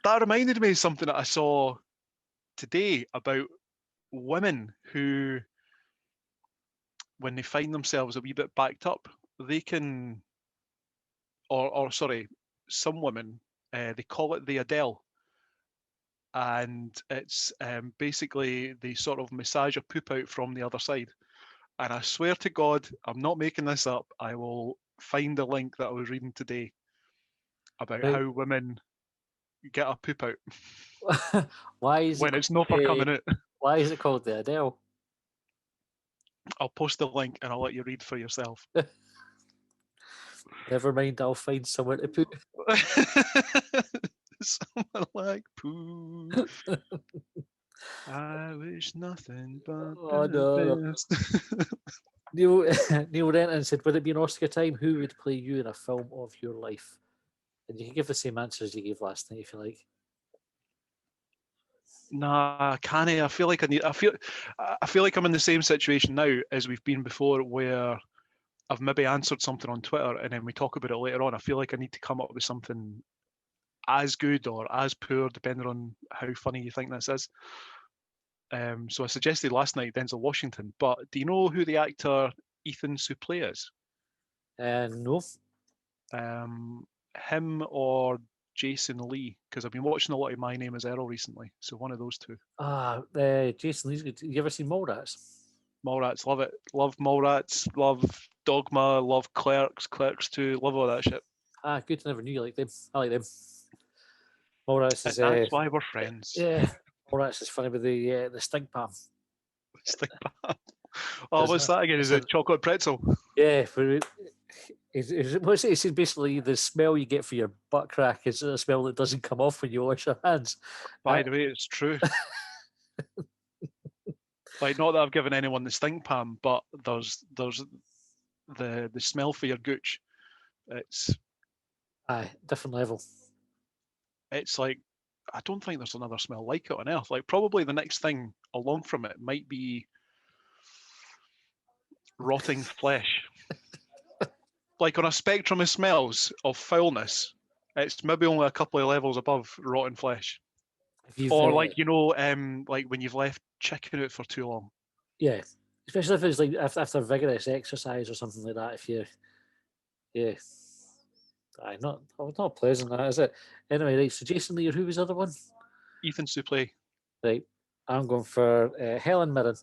that reminded me of something that I saw today about women who, when they find themselves a wee bit backed up, they can, or sorry, some women, they call it the Adele, and it's basically they sort of massage a poop out from the other side, and I swear to God, I'm not making this up. I will find the link that I was reading today about how women get a poop out. Why is when it it's not for coming out? Why is it called the Adele? I'll post the link and I'll let you read for yourself. Never mind, I'll find somewhere to put. Someone like poo. I wish nothing but the best. Neil Renton said, would it be an Oscar time? Who would play you in a film of your life? And you can give the same answers you gave last night if you like. Nah, can't I? I feel like like I'm in the same situation now as we've been before, where I've maybe answered something on Twitter and then we talk about it later on. I feel like I need to come up with something as good or as poor, depending on how funny you think this is. So I suggested last night Denzel Washington, but do you know who the actor Ethan Suplee is? No. Him or Jason Lee, because I've been watching a lot of My Name is Earl recently, so one of those two. Jason Lee's good. You ever seen Mallrats? Mallrats, love it. Love Mallrats, love Dogma, love Clerks 2, love all that shit. Good. I never knew you liked them. I like them. Mallrats is... that's why we're friends. Yeah. Mallrats is funny with the stink palm. Stink palm. Oh, what's that again? Is it chocolate pretzel? Yeah. What's it? It's basically the smell you get for your butt crack is a smell that doesn't come off when you wash your hands. By the way, it's true. Like, not that I've given anyone the stink palm, but there's the smell for your gooch. It's different level. It's like, I don't think there's another smell like it on earth. Like, probably the next thing along from it might be rotting flesh. Like, on a spectrum of smells of foulness, it's maybe only a couple of levels above rotten flesh. Or like, like when you've left chicken out for too long. Yeah, especially if it's like after vigorous exercise or something like that. If you, not pleasant, that is it. Anyway, right. So Jason Lee, who was the other one? Ethan Suplee. Right, I'm going for Helen Mirren.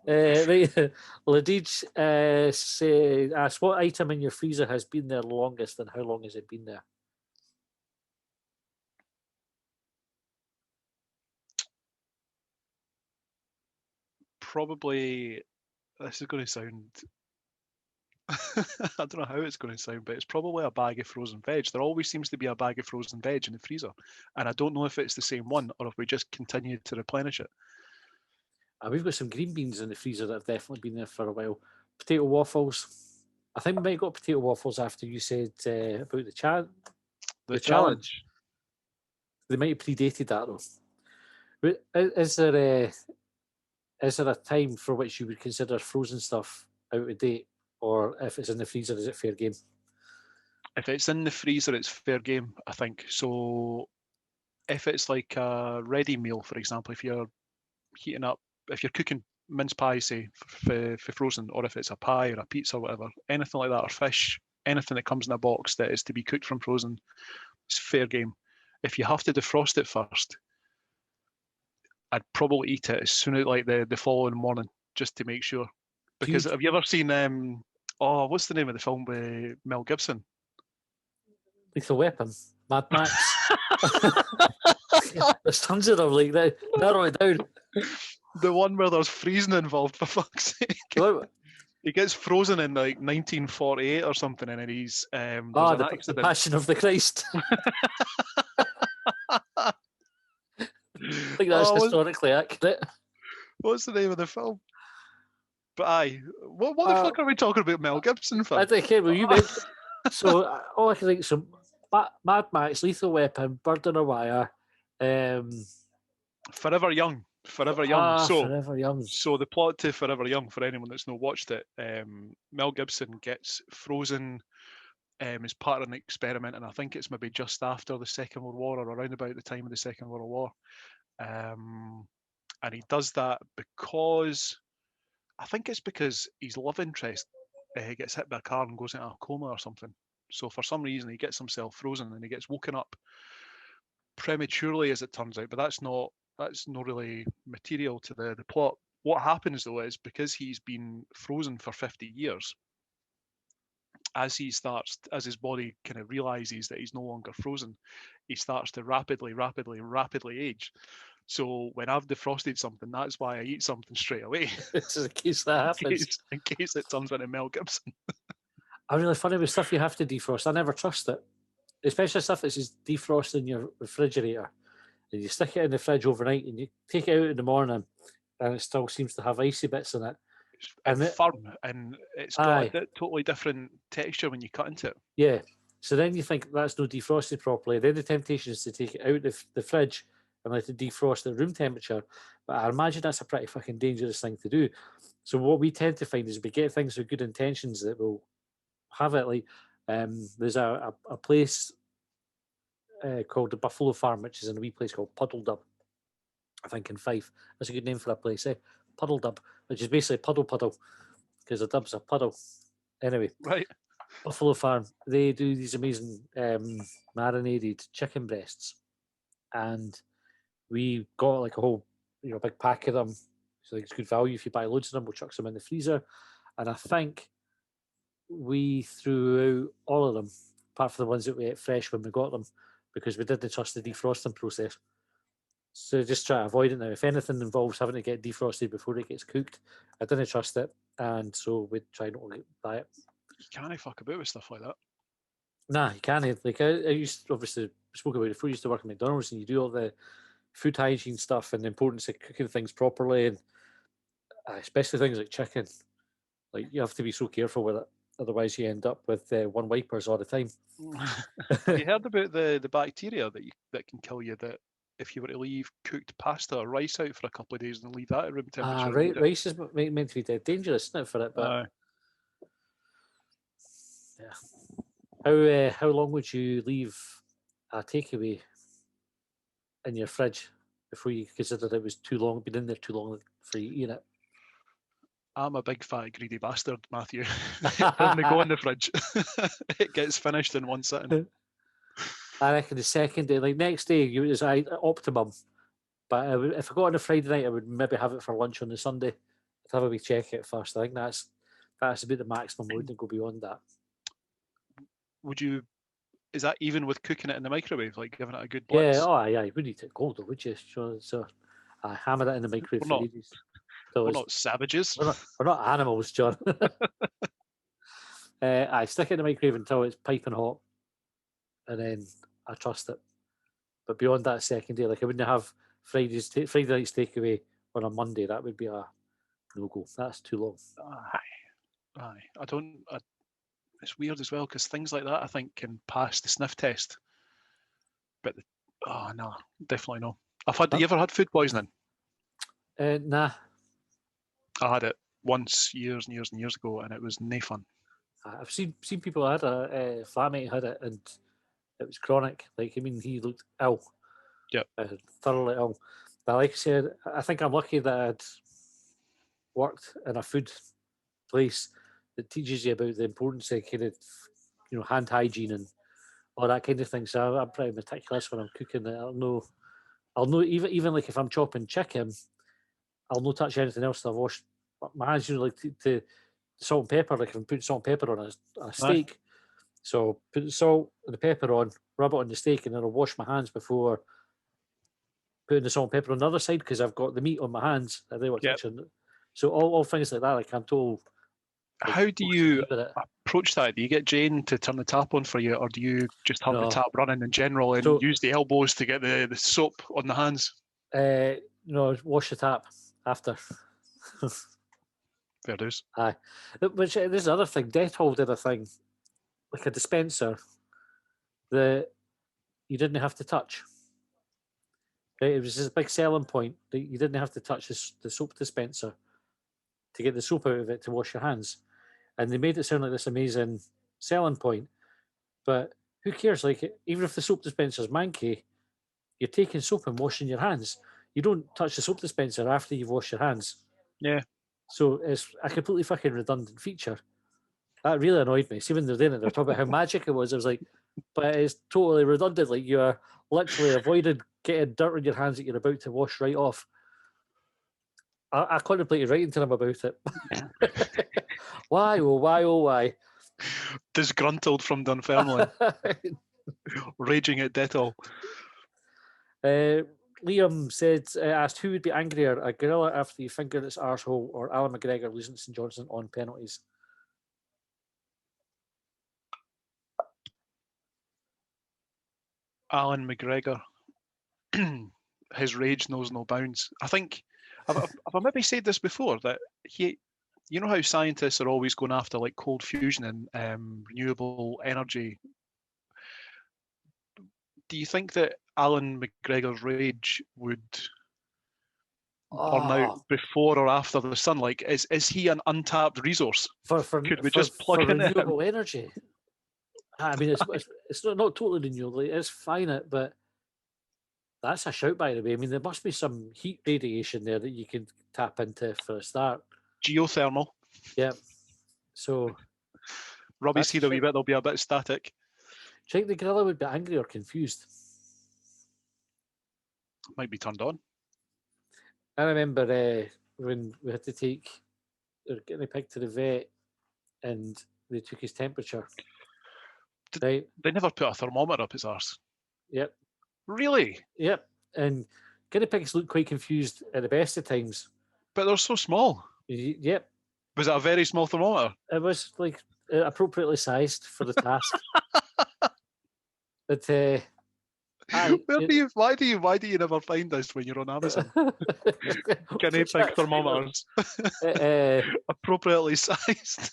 Right, Ladij asks, what item in your freezer has been there longest and how long has it been there? Probably, this is going to sound, I don't know how it's going to sound, but it's probably a bag of frozen veg. There always seems to be a bag of frozen veg in the freezer, and I don't know if it's the same one or if we just continue to replenish it. We've got some green beans in the freezer that have definitely been there for a while. Potato waffles. I think we might have got potato waffles after you said about the challenge. They might have predated that though. But is there a time for which you would consider frozen stuff out of date, or if it's in the freezer, is it fair game? If it's in the freezer, it's fair game, I think. So if it's like a ready meal, for example, if you're heating up, if you're cooking mince pie, say, for frozen, or if it's a pie or a pizza or whatever, anything like that, or fish, anything that comes in a box that is to be cooked from frozen, it's fair game. If you have to defrost it first, I'd probably eat it as soon as like the following morning, just to make sure. Because have you ever seen what's the name of the film with Mel Gibson? Lethal Weapon, Mad Max. There's tons of them like that. Narrow it down. The one where there's freezing involved, for fuck's sake. What? He gets frozen in like 1948 or something, and then he's the Passion of the Christ. I think that's historically accurate. What's the name of the film? But what the fuck are we talking about Mel Gibson for? I don't care. Well, you mentioned. So all I can think, so Mad Max, Lethal Weapon, Bird on a Wire, Forever Young. Forever Young. So the plot to Forever Young, for anyone that's not watched it, Mel Gibson gets frozen as part of an experiment, and I think it's maybe just after the Second World War or around about the time of the Second World War. And he does that because, I think it's because his love interest gets hit by a car and goes into a coma or something. So for some reason he gets himself frozen and he gets woken up prematurely, as it turns out, but that's not that's not really material to the plot. What happens though is because he's been frozen for 50 years, as his body kind of realizes that he's no longer frozen, he starts to rapidly age. So when I've defrosted something, that's why I eat something straight away. It's in case that happens. in case it turns into Mel Gibson. I'm really funny with stuff you have to defrost. I never trust it, especially stuff that's just defrost in your refrigerator. And you stick it in the fridge overnight, and you take it out in the morning, and it still seems to have icy bits in it. And it's firm, and it's got a totally different texture when you cut into it. Yeah. So then you think that's not defrosted properly. Then the temptation is to take it out of the fridge and let it defrost at room temperature. But I imagine that's a pretty fucking dangerous thing to do. So what we tend to find is we get things with good intentions that will have it. Like there's a place called the Buffalo Farm, which is in a wee place called Puddle Dub, I think in Fife. That's a good name for a place, eh? Puddle Dub, which is basically puddle, because the dub's a puddle. Anyway, right. Buffalo Farm, they do these amazing marinated chicken breasts, and we got like a whole, big pack of them. So it's good value if you buy loads of them. We'll chuck some in the freezer, and I think we threw out all of them, apart from the ones that we ate fresh when we got them, because we didn't trust the defrosting process. So just try to avoid it now. If anything involves having to get defrosted before it gets cooked, I didn't trust it, and so we try not to buy it. You can't fuck about with stuff like that. Nah, you can't. Like I used to, obviously spoke about it before. I used to work at McDonald's, and you do all the food hygiene stuff and the importance of cooking things properly, and especially things like chicken. Like you have to be so careful with it, otherwise you end up with one wipers all the time. Have you heard about the bacteria that can kill you? That if you were to leave cooked pasta or rice out for a couple of days and leave that at room temperature, right, rice is meant to be dead dangerous, isn't it, for it? But yeah, how long would you leave a takeaway in your fridge before you considered it was too long, been in there too long for you eating it? I'm a big fat greedy bastard, Matthew. Only go in the fridge. It gets finished in one sitting. I reckon the second day, like next day, is optimum. But if I got on a Friday night, I would maybe have it for lunch on the Sunday. I'd have a wee check it first. I think that's about the maximum. I wouldn't go beyond that. Would you? Is that even with cooking it in the microwave, like giving it a good blitz? Yeah, you would eat it cold, though, would you? So I hammer it in the microwave for ages. We're not savages. We're not animals, John. I stick it in the microwave until it's piping hot, and then I trust it. But beyond that second day, like I wouldn't have Friday night's takeaway on a Monday. That would be a no-go. That's too long. Aye. It's weird as well because things like that I think can pass the sniff test. But no, definitely no. You ever had food poisoning? Nah. I had it once years and years and years ago, and it was no fun. I've seen people had a flatmate had it, and it was chronic. Like he looked ill. Yeah. Thoroughly ill. But like I said, I think I'm lucky that I'd worked in a food place that teaches you about the importance of kind of hand hygiene and all that kind of thing. So I'm pretty meticulous when I'm cooking. I'll know even like if I'm chopping chicken, I'll not touch anything else till I've washed my hands. Like to salt and pepper. Like if I'm putting salt and pepper on a steak, so put the salt and the pepper on, rub it on the steak, and then I'll wash my hands before putting the salt and pepper on the other side because I've got the meat on my hands. I don't want to touch it. So all things like that, like I'm told. How do you approach that? Do you get Jane to turn the tap on for you, or do you just have the tap running in general and use the elbows to get the soap on the hands? Wash the tap after. Fair dues. Aye. Which there's another thing. Dettol did a thing, like a dispenser, that you didn't have to touch. Right? It was this big selling point that you didn't have to touch the soap dispenser to get the soap out of it to wash your hands. And they made it sound like this amazing selling point. But who cares? Like, even if the soap dispenser's manky, you're taking soap and washing your hands. You don't touch the soap dispenser after you've washed your hands. Yeah. So it's a completely fucking redundant feature. That really annoyed me. See, when they're doing it, they're talking about how magic it was. I was like, but it's totally redundant. Like, you are literally avoided getting dirt on your hands that you're about to wash right off. I contemplated writing to them about it. Why, oh, why, oh, why? Disgruntled from Dunfermline. Raging at Dettol. Liam said, asked who would be angrier, a gorilla after you fingered its arsehole or Alan McGregor losing to St Johnstone on penalties? Alan McGregor. His rage knows no bounds. I think, have I maybe said this before, that he, you know how scientists are always going after like cold fusion and renewable energy? Do you think that Alan McGregor's rage would burn out before or after the sun? Like, is he an untapped resource? Could we just plug in renewable energy? I mean, it's not totally renewable. It's finite, but that's a shout, by the way. I mean, there must be some heat radiation there that you can tap into for a start. Geothermal. Yep. So, Robbie's here a wee bit. There'll be a bit static. Do you think the gorilla would be angry or confused? Might be turned on. I remember when we had to take our guinea pig to the vet, and they took his temperature. Right? They never put a thermometer up his arse. Yep. Really? Yep. And guinea pigs look quite confused at the best of times. But they're so small. Yep. Was it a very small thermometer? It was like appropriately sized for the task. But why do you never find this when you're on Amazon? Guinea pig thermometers, appropriately sized.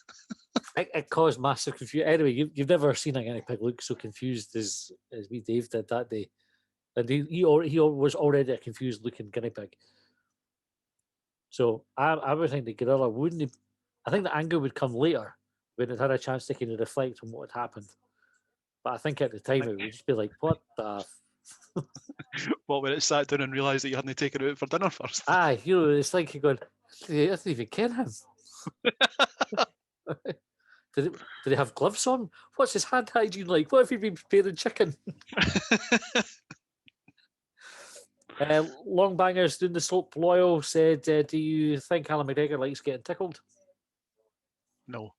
It caused massive confusion. Anyway, you've never seen a guinea pig look so confused as me, Dave, did that day, and he was already a confused looking guinea pig. So I would think the gorilla wouldn't. I think the anger would come later when it had a chance to kind of reflect on what had happened. But I think at the time it would just be like, what the. What, when it sat down and realised that you hadn't taken it out for dinner first? Aye, it's like you're going, I didn't even ken him. Did he have gloves on? What's his hand hygiene like? What have you been preparing chicken? Longbangers doing the slope loyal said, do you think Alan McGregor likes getting tickled? No.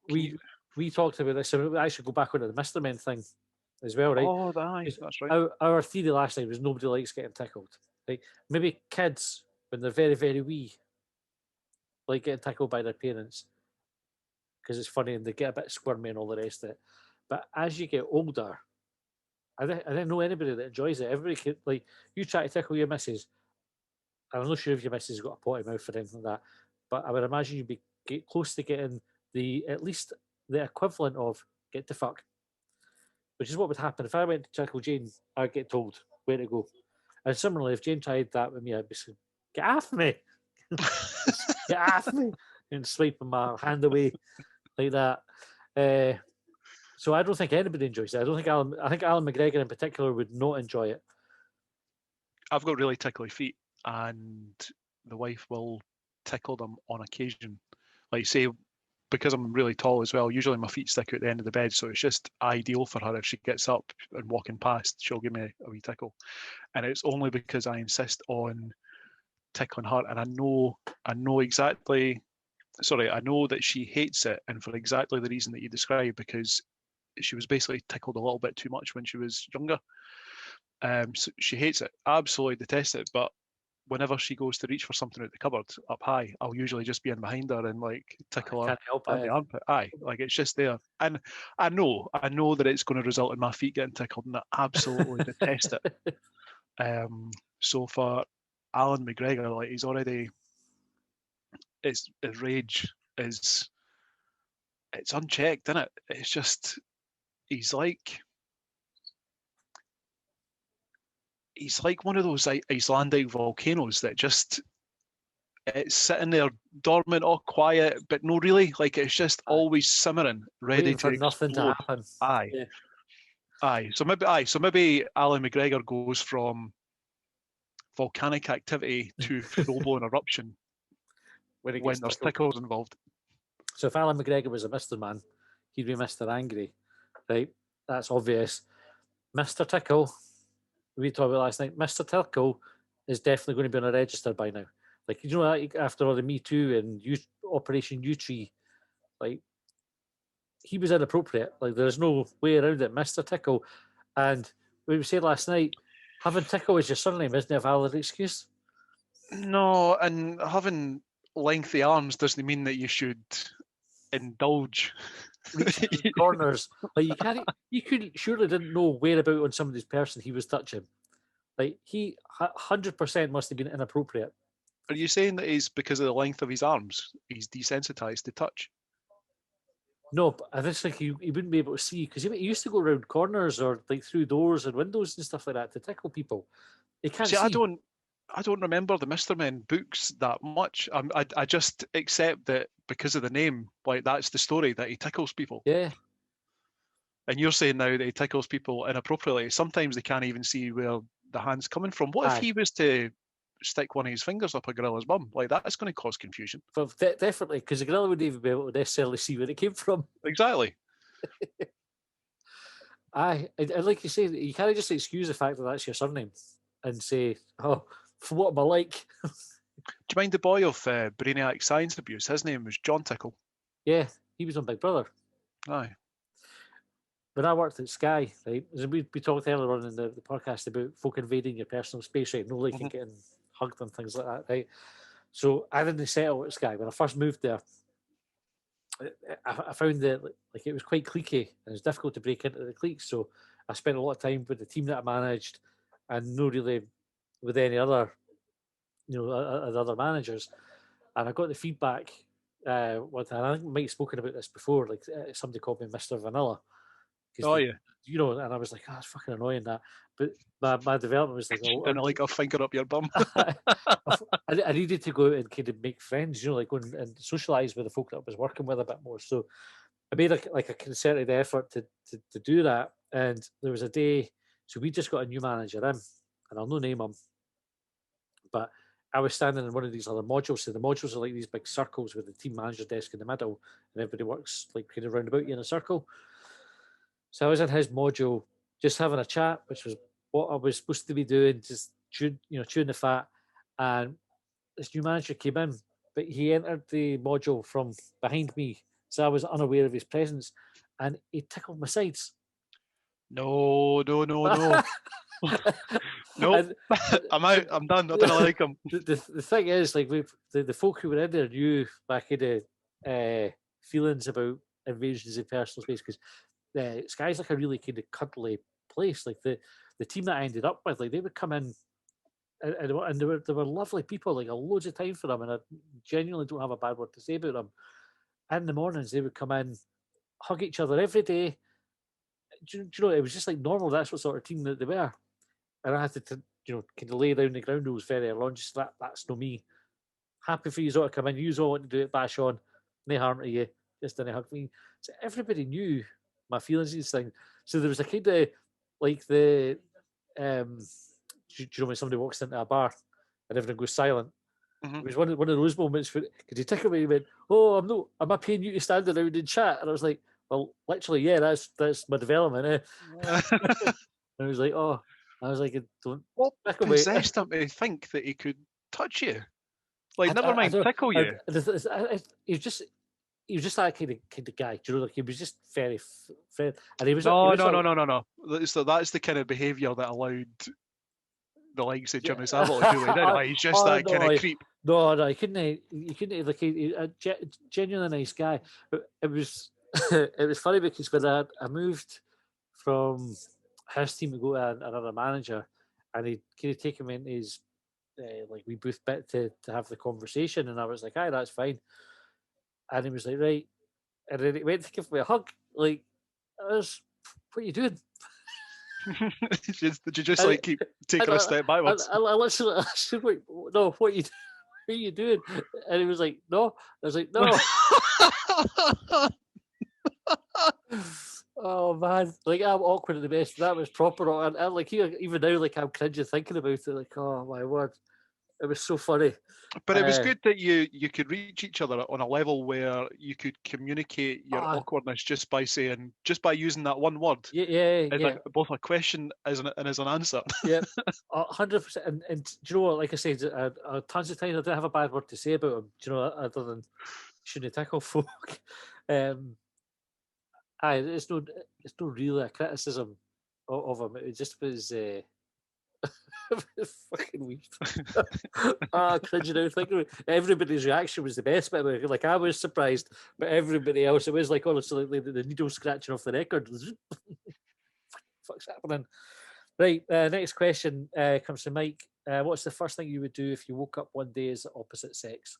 We talked about this, so I should go back onto the Mr. Men thing as well, right? Oh, that's right. Our theory last night was nobody likes getting tickled. Like, maybe kids, when they're very, very wee, like getting tickled by their parents because it's funny and they get a bit squirmy and all the rest of it. But as you get older, I don't know anybody that enjoys it. Everybody can, like, you try to tickle your missus. I'm not sure if your missus has got a potty mouth or anything like that, but I would imagine you'd be close to getting at least the equivalent of get the fuck, which is what would happen if I went to tickle Jane. I'd get told where to go, and similarly, if Jane tried that with me, I'd be saying, "Get off me, get off me," and swiping my hand away like that. So I don't think anybody enjoys it. I think Alan McGregor in particular would not enjoy it. I've got really tickly feet, and the wife will tickle them on occasion. Like, say, because I'm really tall as well, usually my feet stick out the end of the bed, so it's just ideal for her. If she gets up and walking past, she'll give me a wee tickle. And it's only because I insist on tickling her, and I know that she hates it, and for exactly the reason that you described, because she was basically tickled a little bit too much when she was younger. So she hates it, absolutely detests it, but whenever she goes to reach for something out the cupboard up high, I'll usually just be in behind her and like tickle her on the armpit. Aye, like it's just there. And I know that it's going to result in my feet getting tickled, and I absolutely detest it. So for Alan McGregor, like, he's already, his rage is, it's unchecked, isn't it? It's just, he's like one of those Icelandic volcanoes that just, it's sitting there dormant, all quiet, but no, really, like, it's just always simmering, ready to explode. Nothing to happen. Aye, yeah. Aye. So maybe Alan McGregor goes from volcanic activity to full blown eruption when there's tickles involved. So if Alan McGregor was a Mr. Man, he'd be Mr. Angry, right? That's obvious. Mr. Tickle, we talked about last night, Mr. Tickle is definitely going to be on a register by now. Like, you know, like after all the Me Too and Operation U-Tree, like, he was inappropriate. Like, there's no way around it. Mr. Tickle. And we said last night, having Tickle as your surname isn't a valid excuse. No, and having lengthy arms doesn't mean that you should indulge. Corners. Like, you couldn't, surely didn't know whereabout on somebody's person he was touching. Like, he 100% must have been inappropriate. Are you saying that he's, because of the length of his arms, he's desensitized to touch? No, but I just think he wouldn't be able to see, because he used to go around corners or like through doors and windows and stuff like that to tickle people. He can't see. I don't remember the Mr. Men books that much. I just accept that because of the name, like that's the story, that he tickles people. Yeah. And you're saying now that he tickles people inappropriately. Sometimes they can't even see where the hand's coming from. What if he was to stick one of his fingers up a gorilla's bum? Like, that's going to cause confusion. But definitely, because the gorilla wouldn't even be able to necessarily see where it came from. Exactly. And like you say, you can't just excuse the fact that that's your surname and say, oh, for what am I like? Do you mind the boy of Brainiac Science Abuse? His name was John Tickle. Yeah, he was on Big Brother. Aye. When I worked at Sky, right, we talked earlier on in the podcast about folk invading your personal space, right? No, like getting hugged and things like that, right? So I didn't settle at Sky. When I first moved there, I found that like it was quite cliquey and it was difficult to break into the cliques. So I spent a lot of time with the team that I managed and no really with any other, other managers. And I got the feedback. One time, I think we might have spoken about this before. Like somebody called me Mr. Vanilla. Oh, yeah. You know, and I was like, it's fucking annoying that. But my development was like, didn't like a finger up your bum. I needed to go out and kind of make friends, like go and socialise with the folk that I was working with a bit more. So I made a concerted effort to do that. And there was a day, so we just got a new manager in, and I'll no name him, but I was standing in one of these other modules. So the modules are like these big circles with the team manager's desk in the middle, and everybody works like kind of round about you in a circle. So I was in his module, just having a chat, which was what I was supposed to be doing, just chewing the fat. And this new manager came in, but he entered the module from behind me, so I was unaware of his presence, and he tickled my sides. No. No. I'm out. I'm done. I don't like him. The thing is, like the folk who were in there knew my kind of feelings about invasions of personal space, because Sky's like a really kind of cuddly place. Like the team that I ended up with, like they would come in and they were lovely people. Like loads of time for them, and I genuinely don't have a bad word to say about them. In the mornings, they would come in, hug each other every day. Do you know? It was just like normal. That's what sort of team that they were. And I had to kind of lay down the ground rules very early on. Just that's no me. Happy for you all to come in. You all want to do it, bash on. No harm to you. Just didn't hug me. So everybody knew my feelings and these things. So there was a kind of like the do you know when somebody walks into a bar and everyone goes silent? Mm-hmm. It was one of those moments where could you tickle me? He went, "Oh, am I paying you to stand around and chat?" And I was like, "Well, literally, yeah, that's my development." Eh? And I was like, "Oh," I was like, "Don't." What possessed him to think that he could touch you? Like, never mind tickle you. He was just that kind of guy. Do you know? Like he was just very friendly, and he was no. That's the kind of behaviour that allowed the likes of Jimmy Savile to do it. He's just that kind of creep. No, he couldn't. Like a genuinely nice guy. But it was it was funny because when I moved from his team to go to another manager, and he'd kind of take him into his like wee booth bit to have the conversation, and I was like, "Aye, that's fine." And he was like, "Right," and then he went to give me a hug. Like, what are you doing? Did you just like keep taking a step backwards? I literally said, "Wait, no, what are you doing?" And he was like, "No." I was like, "No." Oh man, like I'm awkward at the best. That was proper. And like even now, like I'm cringing thinking about it. Like, oh my word. It was so funny. But it was good that you could reach each other on a level where you could communicate your awkwardness just by using that one word. Yeah. Both a question and as an answer. Yeah, 100%. And do you know what? Like I said, tons of times I don't have a bad word to say about him. Do you know, other than shouldn't tackle folk. It's no really a criticism of him. It just was. Fucking weird. Cringe now thinking about it. Everybody's reaction was the best bit. Like I was surprised, but everybody else, it was like honestly like the needle scratching off the record. Fuck's happening? Right. Next question comes from Mike. What's the first thing you would do if you woke up one day as the opposite sex?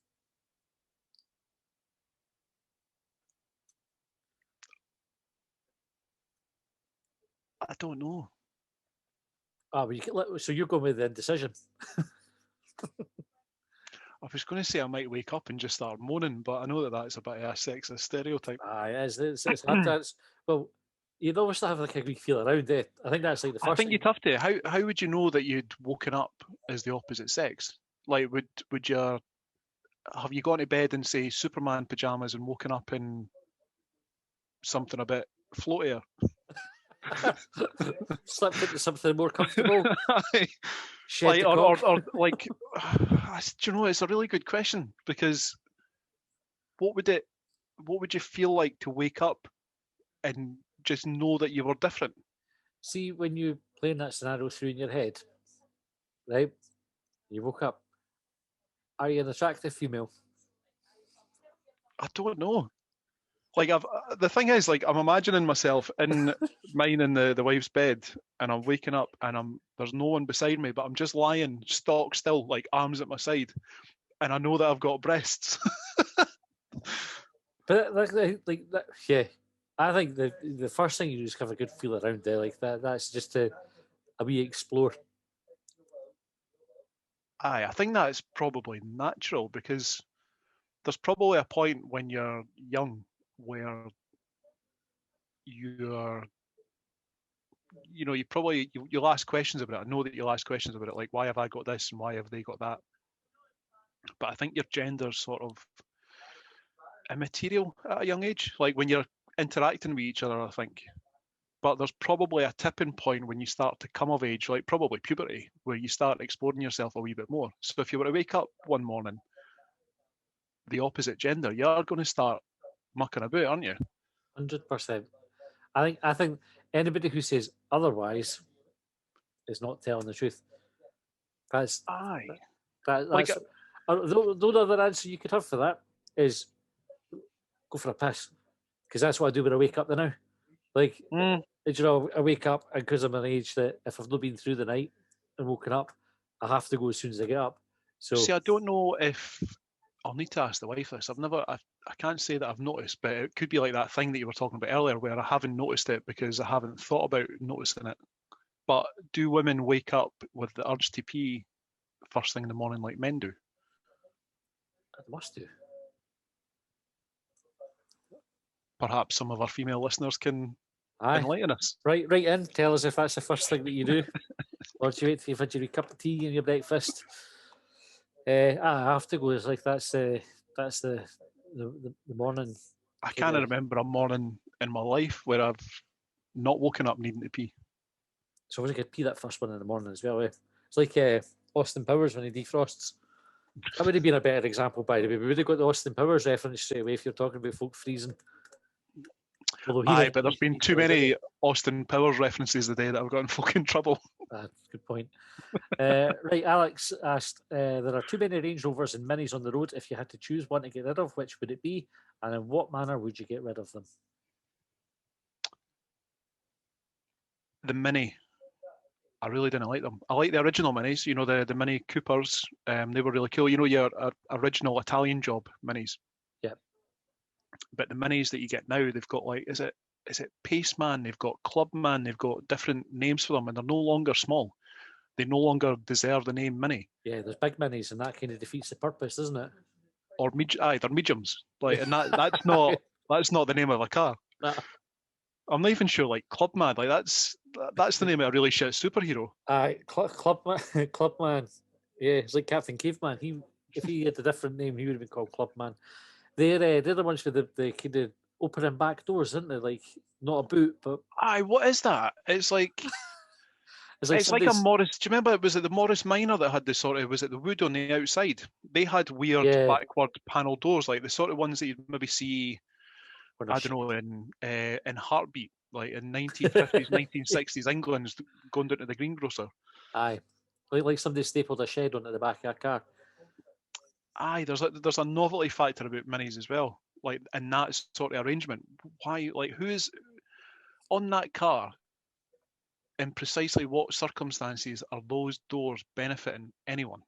I don't know. So you're going with the indecision. I was going to say I might wake up and just start moaning, but I know that's a bit of a sexist stereotype. It's hard. Well, you'd always have like a wee feel around it. I think that's like the first. I think you'd have to. How would you know that you'd woken up as the opposite sex? Like, would you have you gone to bed in say Superman pajamas and woken up in something a bit floatier? Slept into something more comfortable. Like, or like, do you know? It's a really good question because what would you feel like to wake up and just know that you were different? See, when you playing that scenario through in your head, right? You woke up. Are you an attractive female? I don't know. Like the thing is, like I'm imagining myself in mine in the wife's bed, and I'm waking up, and there's no one beside me, but I'm just lying stock still, like arms at my side, and I know that I've got breasts. But like that, yeah. I think the first thing you do is have a good feel around there, like that. That's just a wee explore. Aye, I think that's probably natural because there's probably a point when you're young where you'll ask questions about it. I know that you'll ask questions about it, like why have I got this and why have they got that? But I think your gender's sort of immaterial at a young age, like when you're interacting with each other, I think. But there's probably a tipping point when you start to come of age, like probably puberty, where you start exploring yourself a wee bit more. So if you were to wake up one morning the opposite gender, you are going to start mucking about, aren't you? 100%. I think anybody who says otherwise is not telling the truth. That's like the other answer you could have for that is go for a piss, because that's what I do when I wake up now. Like, you know, I wake up, and because I'm an age that if I've not been through the night and woken up, I have to go as soon as I get up. So see, I don't know if I'll need to ask the wife this. I can't say that I've noticed, but it could be like that thing that you were talking about earlier where I haven't noticed it because I haven't thought about noticing it. But do women wake up with the urge to pee first thing in the morning like men do? They must do. Perhaps some of our female listeners can enlighten us. Right in. Tell us if that's the first thing that you do. Or do you wait till you've had your cup of tea and your breakfast? I have to go. It's like that's the morning. I can't remember a morning in my life where I've not woken up needing to pee. So I was going to pee that first one in the morning as well. It's like Austin Powers when he defrosts. That would have been a better example, by the way. We would have got the Austin Powers reference straight away if you're talking about folk freezing. Aye, but there's been too many Austin Powers references today that I've gotten folk in trouble. Good point. Right, Alex asked, there are too many Range Rovers and Minis on the road. If you had to choose one to get rid of, which would it be? And in what manner would you get rid of them? The Mini. I really didn't like them. I like the original Minis, you know, the Mini Coopers. They were really cool. You know, your original Italian job Minis. Yeah. But the Minis that you get now, they've got like, is it Paceman? They've got Clubman. They've got different names for them, and they're no longer small. They no longer deserve the name Mini. Yeah, there's big Minis, and that kind of defeats the purpose, doesn't it? Or they're mediums. Like, and that's not the name of a car. Nah. I'm not even sure. Like Clubman, like that's the name of a really shit superhero. Clubman. Yeah, it's like Captain Caveman. If he had a different name, he would have been called Clubman. They're the ones with the kind of opening back doors, isn't they? Like not a boot, but Aye, what is that? It's like it's like a Morris. Do you remember? Was it the Morris Minor that had the sort of? Was it the wood on the outside? They had weird backward panel doors, like the sort of ones that you'd maybe see. I don't know, in Heartbeat, like in 1950s, 1960s England's going down to the greengrocer. Aye, like somebody stapled a shed onto the back of a car. Aye, there's a novelty factor about minis as well, like in that sort of arrangement. Why, like, who is on that car? In precisely what circumstances are those doors benefiting anyone?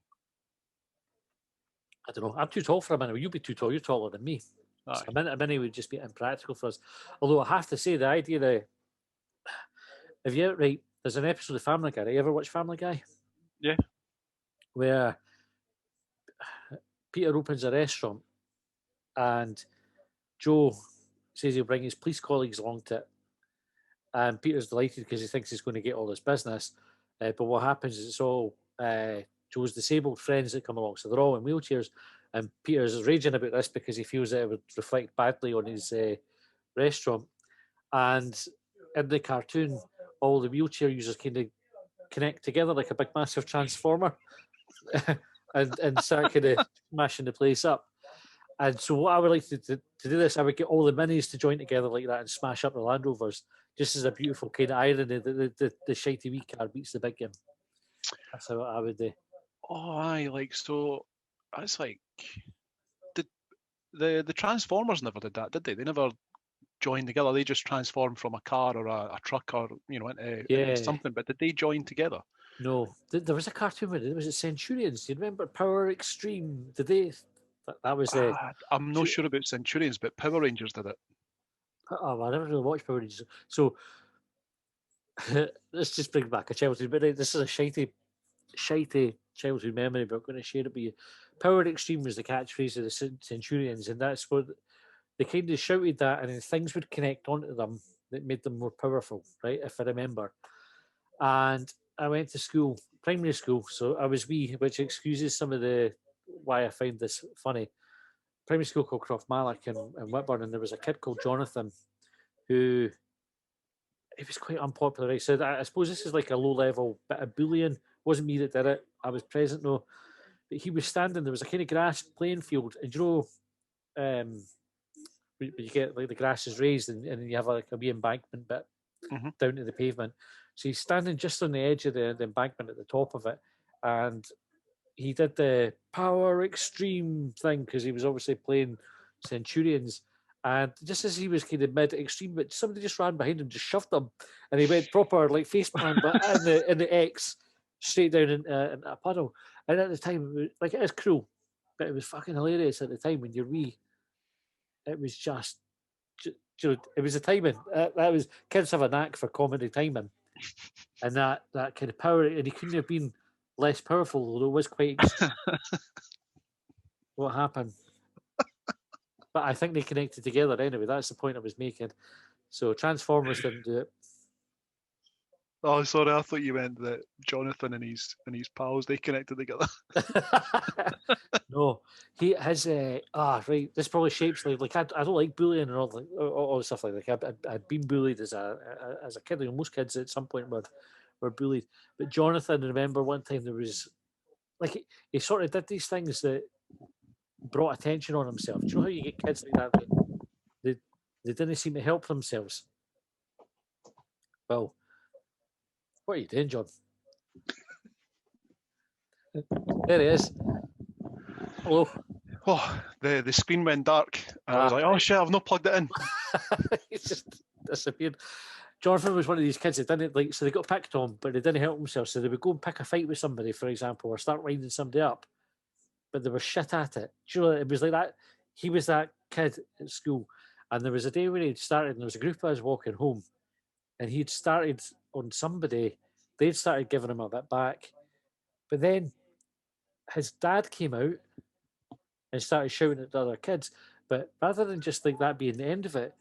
I don't know. I'm too tall for a mini. You'll be too tall. You're taller than me. So a mini would just be impractical for us. Although I have to say, the idea that there's an episode of Family Guy. Have you ever watched Family Guy? Yeah. Where Peter opens a restaurant and Joe says he'll bring his police colleagues along to it. And Peter's delighted because he thinks he's going to get all this business. But what happens is it's all Joe's disabled friends that come along. So they're all in wheelchairs. And Peter's raging about this because he feels that it would reflect badly on his restaurant. And in the cartoon, all the wheelchair users kind of connect together like a big massive transformer and start kind of smashing the place up. And so what I would like to do this, I would get all the minis to join together like that and smash up the Land Rovers, just as a beautiful kind of irony that the shitey wee car beats the big game. That's how I would do. Oh, aye, like, so that's like the Transformers never did that, did they? They never joined together. They just transformed from a car or a truck or into something. But did they join together? No, there was a cartoon with it. Was it Centurions? Do you remember Power Extreme? Did they? That was the. I'm not sure about Centurions, but Power Rangers did it. Oh, I never really watched Power Rangers. So let's just bring back a childhood. But this is a shitey childhood memory, but I'm going to share it with you. Power Extreme was the catchphrase of the Centurions, and that's what they kind of shouted that, and then things would connect onto them that made them more powerful, right? If I remember. And I went to school, primary school, so I was wee, which excuses some of the why I find this funny. Primary school called Croftmallock in Whitburn, and there was a kid called Jonathan who he was quite unpopular. He said, I suppose this is like a low-level bit of bullying. It wasn't me that did it. I was present though. But he was standing, there was a kind of grass playing field, and you get like the grass is raised and you have like a wee embankment bit down to the pavement. So he's standing just on the edge of the embankment at the top of it, and he did the Power Extreme thing because he was obviously playing Centurions. And just as he was kind of mid-extreme, but somebody just ran behind him, just shoved him, and he went proper like faceplant, but in the X, straight down into a puddle. And at the time, like it is cruel, but it was fucking hilarious at the time when you're wee. It was just, it was the timing. That was kids have a knack for comedy timing, and that kind of power. And he couldn't have been less powerful, although it was quite extreme. What happened? But I think they connected together anyway. That's the point I was making. So Transformers didn't do it. Oh, sorry, I thought you meant that Jonathan and his pals, they connected together. No, right. This probably shapes like I don't like bullying and all the stuff like that. I'd been bullied as a kid. Most kids at some point were bullied. But Jonathan, I remember one time there was like he sort of did these things that brought attention on himself. Do you know how you get kids like that? They didn't seem to help themselves. Well, what are you doing, John? There he is. Hello. Oh, the screen went dark. And I was like, oh shit, I've not plugged it in. It's just disappeared. Jonathan was one of these kids that didn't like, so they got picked on, but they didn't help themselves. So they would go and pick a fight with somebody, for example, or start winding somebody up, but they were shit at it. Do you know, it was like that. He was that kid at school, and there was a day when he'd started, and there was a group of us walking home, and he'd started on somebody. They'd started giving him a bit back, but then his dad came out and started shouting at the other kids. But rather than just like that being the end of it,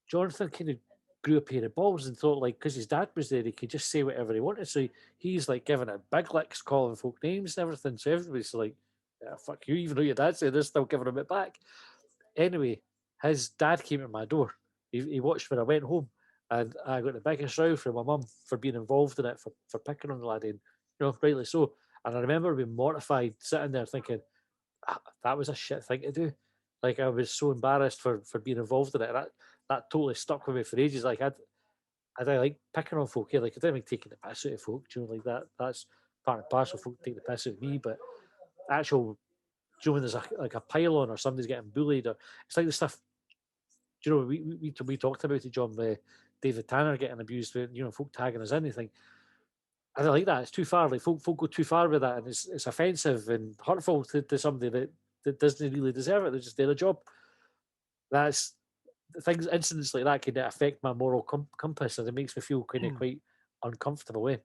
Jonathan kind of grew a pair of balls and thought, like, because his dad was there, he could just say whatever he wanted. So he's like giving it big licks, calling folk names and everything. So everybody's like, yeah, fuck you, even though your dad said, they're still giving him it back. Anyway, his dad came to my door. He watched when I went home, and I got the biggest row from my mum for being involved in it, for picking on the lad, and rightly so. And I remember being mortified, sitting there thinking, that was a shit thing to do. Like, I was so embarrassed for being involved in it. And that totally stuck with me for ages. Like, I don't like picking on folk here. Like, I don't like taking the piss out of folk. Like that. That's part and parcel. Folk take the piss out of me, but actual, when there's like a pylon or somebody's getting bullied, or it's like the stuff. We talked about it, John, with David Tanner getting abused, with folk tagging us in. Anything. I don't like that. It's too far. Like folk go too far with that, and it's offensive and hurtful to somebody that doesn't really deserve it. They're just doing a job. That's things. Incidents like that can affect my moral compass, and it makes me feel kind of quite uncomfortable.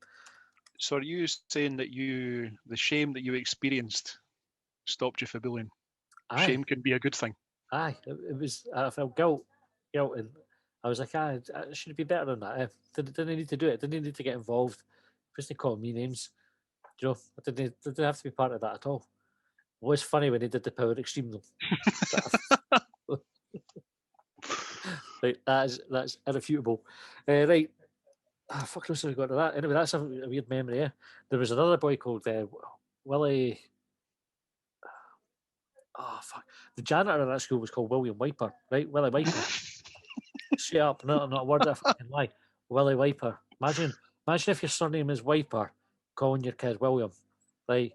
So, are you saying that the shame that you experienced stopped you from bullying? Aye. Shame can be a good thing. Aye, it was. I felt guilt, and I was like, I should be better than that. I didn't need to do it. Didn't need to get involved. Just to call me names. I didn't have to be part of that at all. It was funny when they did the Power Extreme though. Right, that's irrefutable. Right. Fuck knows how we got to that. Anyway, that's a weird memory, yeah. There was another boy called Willie. Oh fuck. The janitor in that school was called William Wiper, right? Willie Wiper. Straight up, not a word of fucking lie. Willie Wiper. Imagine if your surname is Wiper, calling your kid William. Like,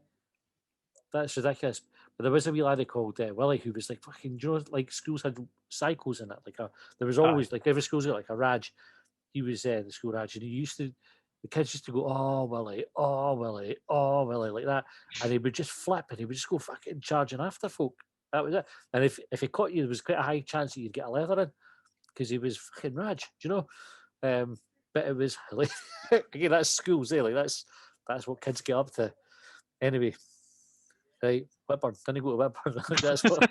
that's ridiculous. But there was a wee laddie called Willie who was like fucking, like schools had cycles in it. Like there was always, like every school's got like a Raj. He was the school Raj, and the kids used to go, oh Willie, oh Willie, oh Willie, like that. And he would just flip and he would just go fucking charging after folk. That was it. And if he caught you, there was quite a high chance that you'd get a leather in because he was fucking Raj, but it was like, again, that's schools, like that's what kids get up to. Anyway, right, Whitburn, didn't go to Whitburn. That's what.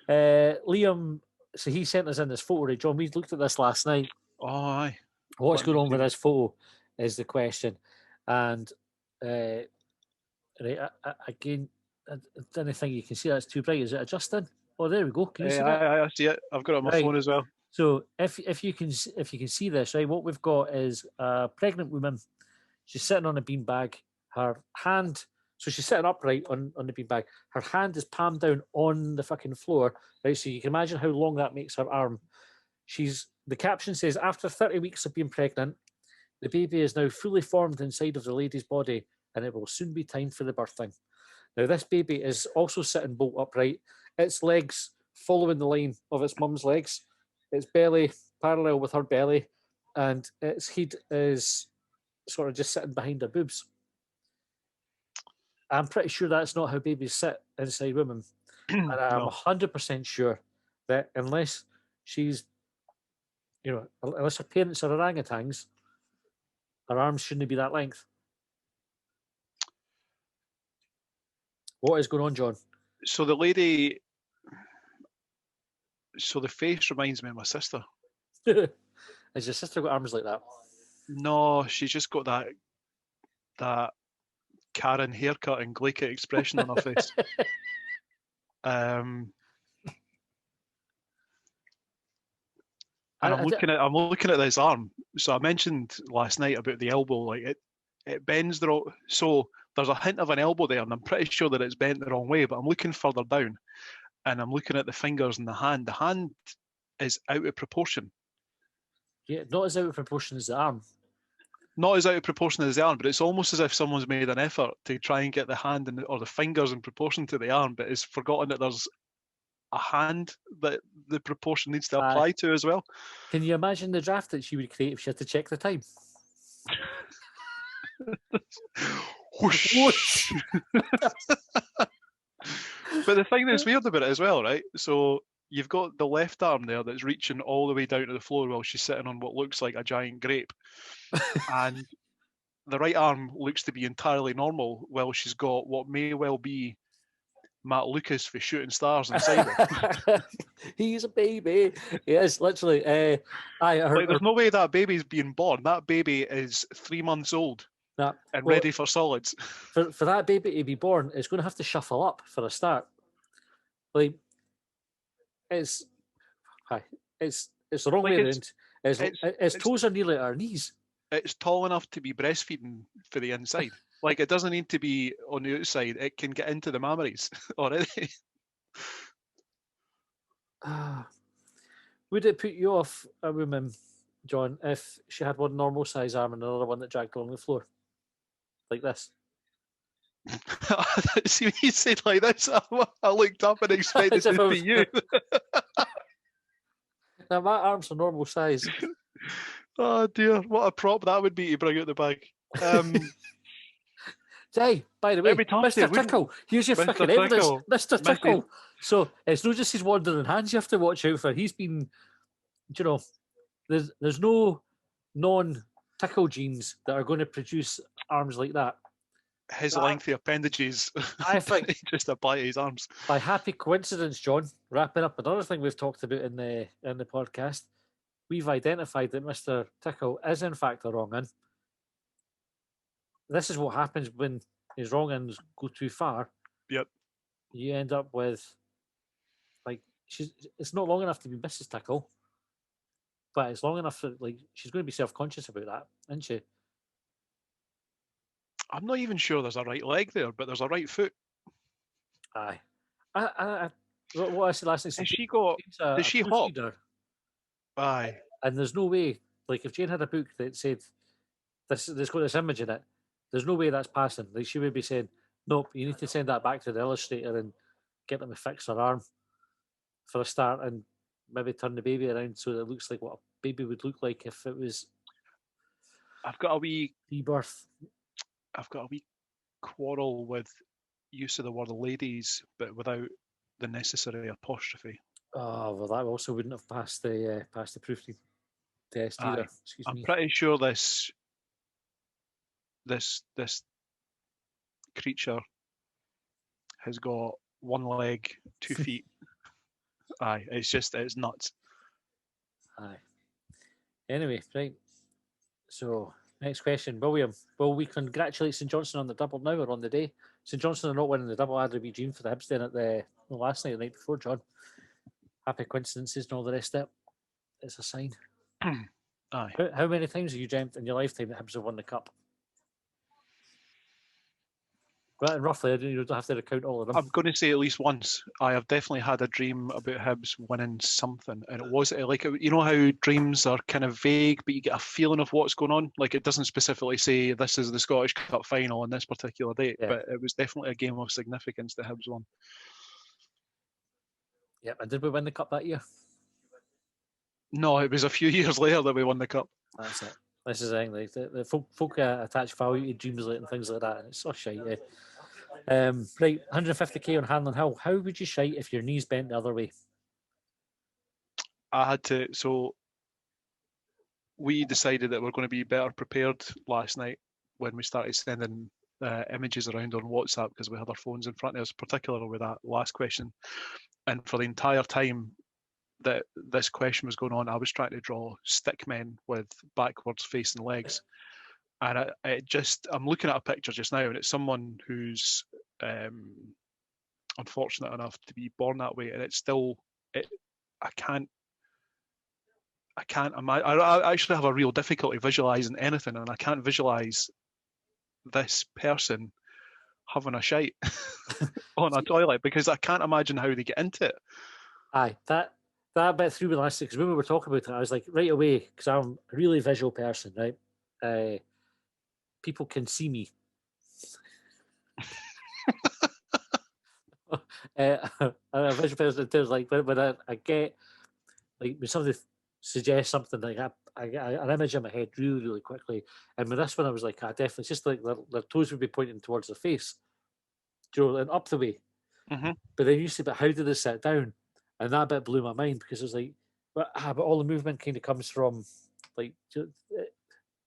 Liam, so he sent us in this photo, right, John? We looked at this last night. Oh, aye. What's going on with this photo is the question, and right, again, I don't think you can see that's too bright. Is it adjusting? Oh, there we go. Can you see that? I see it. I've got it on my phone as well. So if you can see this, right, what we've got is a pregnant woman. She's sitting on a beanbag. Her hand, so she's sitting upright on the beanbag. Her hand is palm down on the fucking floor, right? So you can imagine how long that makes her arm. The caption says, after 30 weeks of being pregnant, the baby is now fully formed inside of the lady's body, and it will soon be time for the birthing. Now, this baby is also sitting bolt upright. Its legs following the line of its mum's legs. Its belly parallel with her belly, and its head is sort of just sitting behind her boobs. I'm pretty sure that's not how babies sit inside women. And I'm 100% sure that unless she's, unless her parents are orangutans, her arms shouldn't be that length. What is going on, John? So the lady... So the face reminds me of my sister. Has your sister got arms like that? No, she's just got that Karen haircut and Glacier expression on her face. And I'm looking at this arm. So I mentioned last night about the elbow, like it bends the wrong. So there's a hint of an elbow there, and I'm pretty sure that it's bent the wrong way. But I'm looking further down, and I'm looking at the fingers and the hand. The hand is out of proportion. Yeah, not as out of proportion as the arm. Not as out of proportion as the arm, but it's almost as if someone's made an effort to try and get the hand or the fingers in proportion to the arm, but it's forgotten that there's a hand that the proportion needs to apply to as well. Can you imagine the draft that she would create if she had to check the time? Whoosh. Whoosh. But the thing that's weird about it as well, right? So you've got the left arm there that's reaching all the way down to the floor while she's sitting on what looks like a giant grape. And the right arm looks to be entirely normal while she's got what may well be Matt Lucas for Shooting Stars inside him. He's a baby. Yes, literally. There's no way that baby's being born. That baby is 3 months old and ready for solids. For that baby to be born, it's going to have to shuffle up for a start. Like, it's the wrong way around. Its toes are nearly at our knees. It's tall enough to be breastfeeding for the inside. Like, it doesn't need to be on the outside. It can get into the mammaries already. Would it put you off a woman, John, if she had one normal size arm and another one that dragged along the floor? Like this? See, when you said like this, I looked up and expected it to be you. Now, my arms are normal size. Oh dear, what a prop that would be to bring out the bag. Hey, by the way, Mr. Tickle, here's your fucking evidence. Mr. Tickle. So it's not just his wandering hands you have to watch out for. He's been, there's no non-tickle genes that are going to produce arms like that. His lengthy appendages, I think, just apply to his arms. By happy coincidence, John, wrapping up another thing we've talked about in the podcast, we've identified that Mr. Tickle is in fact a wrong-un. This is what happens when his wrong-uns go too far. Yep. You end up with, like, it's not long enough to be Mrs. Tickle, but it's long enough that, like, she's going to be self-conscious about that, isn't she? I'm not even sure there's a right leg there, but there's a right foot. Aye. What I said last night. Does she hop? Aye. And there's no way, like, if Jane had a book that said there's got this image in it, there's no way that's passing. Like, she would be saying, nope, you need to send that back to the illustrator and get them to fix her arm for a start, and maybe turn the baby around so that it looks like what a baby would look like if it was. I've got a wee rebirth. Quarrel with use of the word ladies, but without the necessary apostrophe. Oh well, that also wouldn't have passed the proofreading test either. I'm pretty sure this creature has got one leg, 2 feet. Aye, it's nuts. Aye. Anyway, right. So next question, William. Will we congratulate St Johnstone on the double now or on the day? St Johnstone are not winning the double. I had a wee dream for the Hibs then at the last night, the night before, John. Happy coincidences and all the rest of it. It's a sign. Aye. How many times have you dreamt in your lifetime that Hibs have won the cup? Well, roughly, you don't have to recount all of them. I'm going to say at least once. I have definitely had a dream about Hibs winning something, and it was like, you know how dreams are kind of vague, but you get a feeling of what's going on. Like, it doesn't specifically say this is the Scottish Cup final on this particular date, but it was definitely a game of significance that Hibs won. Yeah, and did we win the cup that year? No, it was a few years later that we won the cup. That's it. This is the thing. Like, the folk attach value to dreams and things like that, and it's so shite. Right, 150k on Hanlon Hill. How would you shite if your knees bent the other way? I had to. So we decided that we're going to be better prepared last night when we started sending images around on WhatsApp because we had our phones in front of us, particularly with that last question. And for the entire time that this question was going on, I was trying to draw stick men with backwards facing legs. And I'm looking at a picture just now, and it's someone who's unfortunate enough to be born that way, and it's still, I can't imagine. I actually have a real difficulty visualizing anything, and I can't visualize this person having a shite on a toilet because I can't imagine how they get into it. Aye, that bit through me last week, because when we were talking about it, I was like, right away, because I'm a really visual person, right? People can see me. A visual person in terms like when I get, like, when somebody suggests something, like I get an image in my head really, really quickly. And with this one, I was like, definitely, it's just like their toes would be pointing towards their face, and up the way. Mm-hmm. But then you said, but how do they sit down? And that bit blew my mind because it was like, but all the movement kind of comes from, like,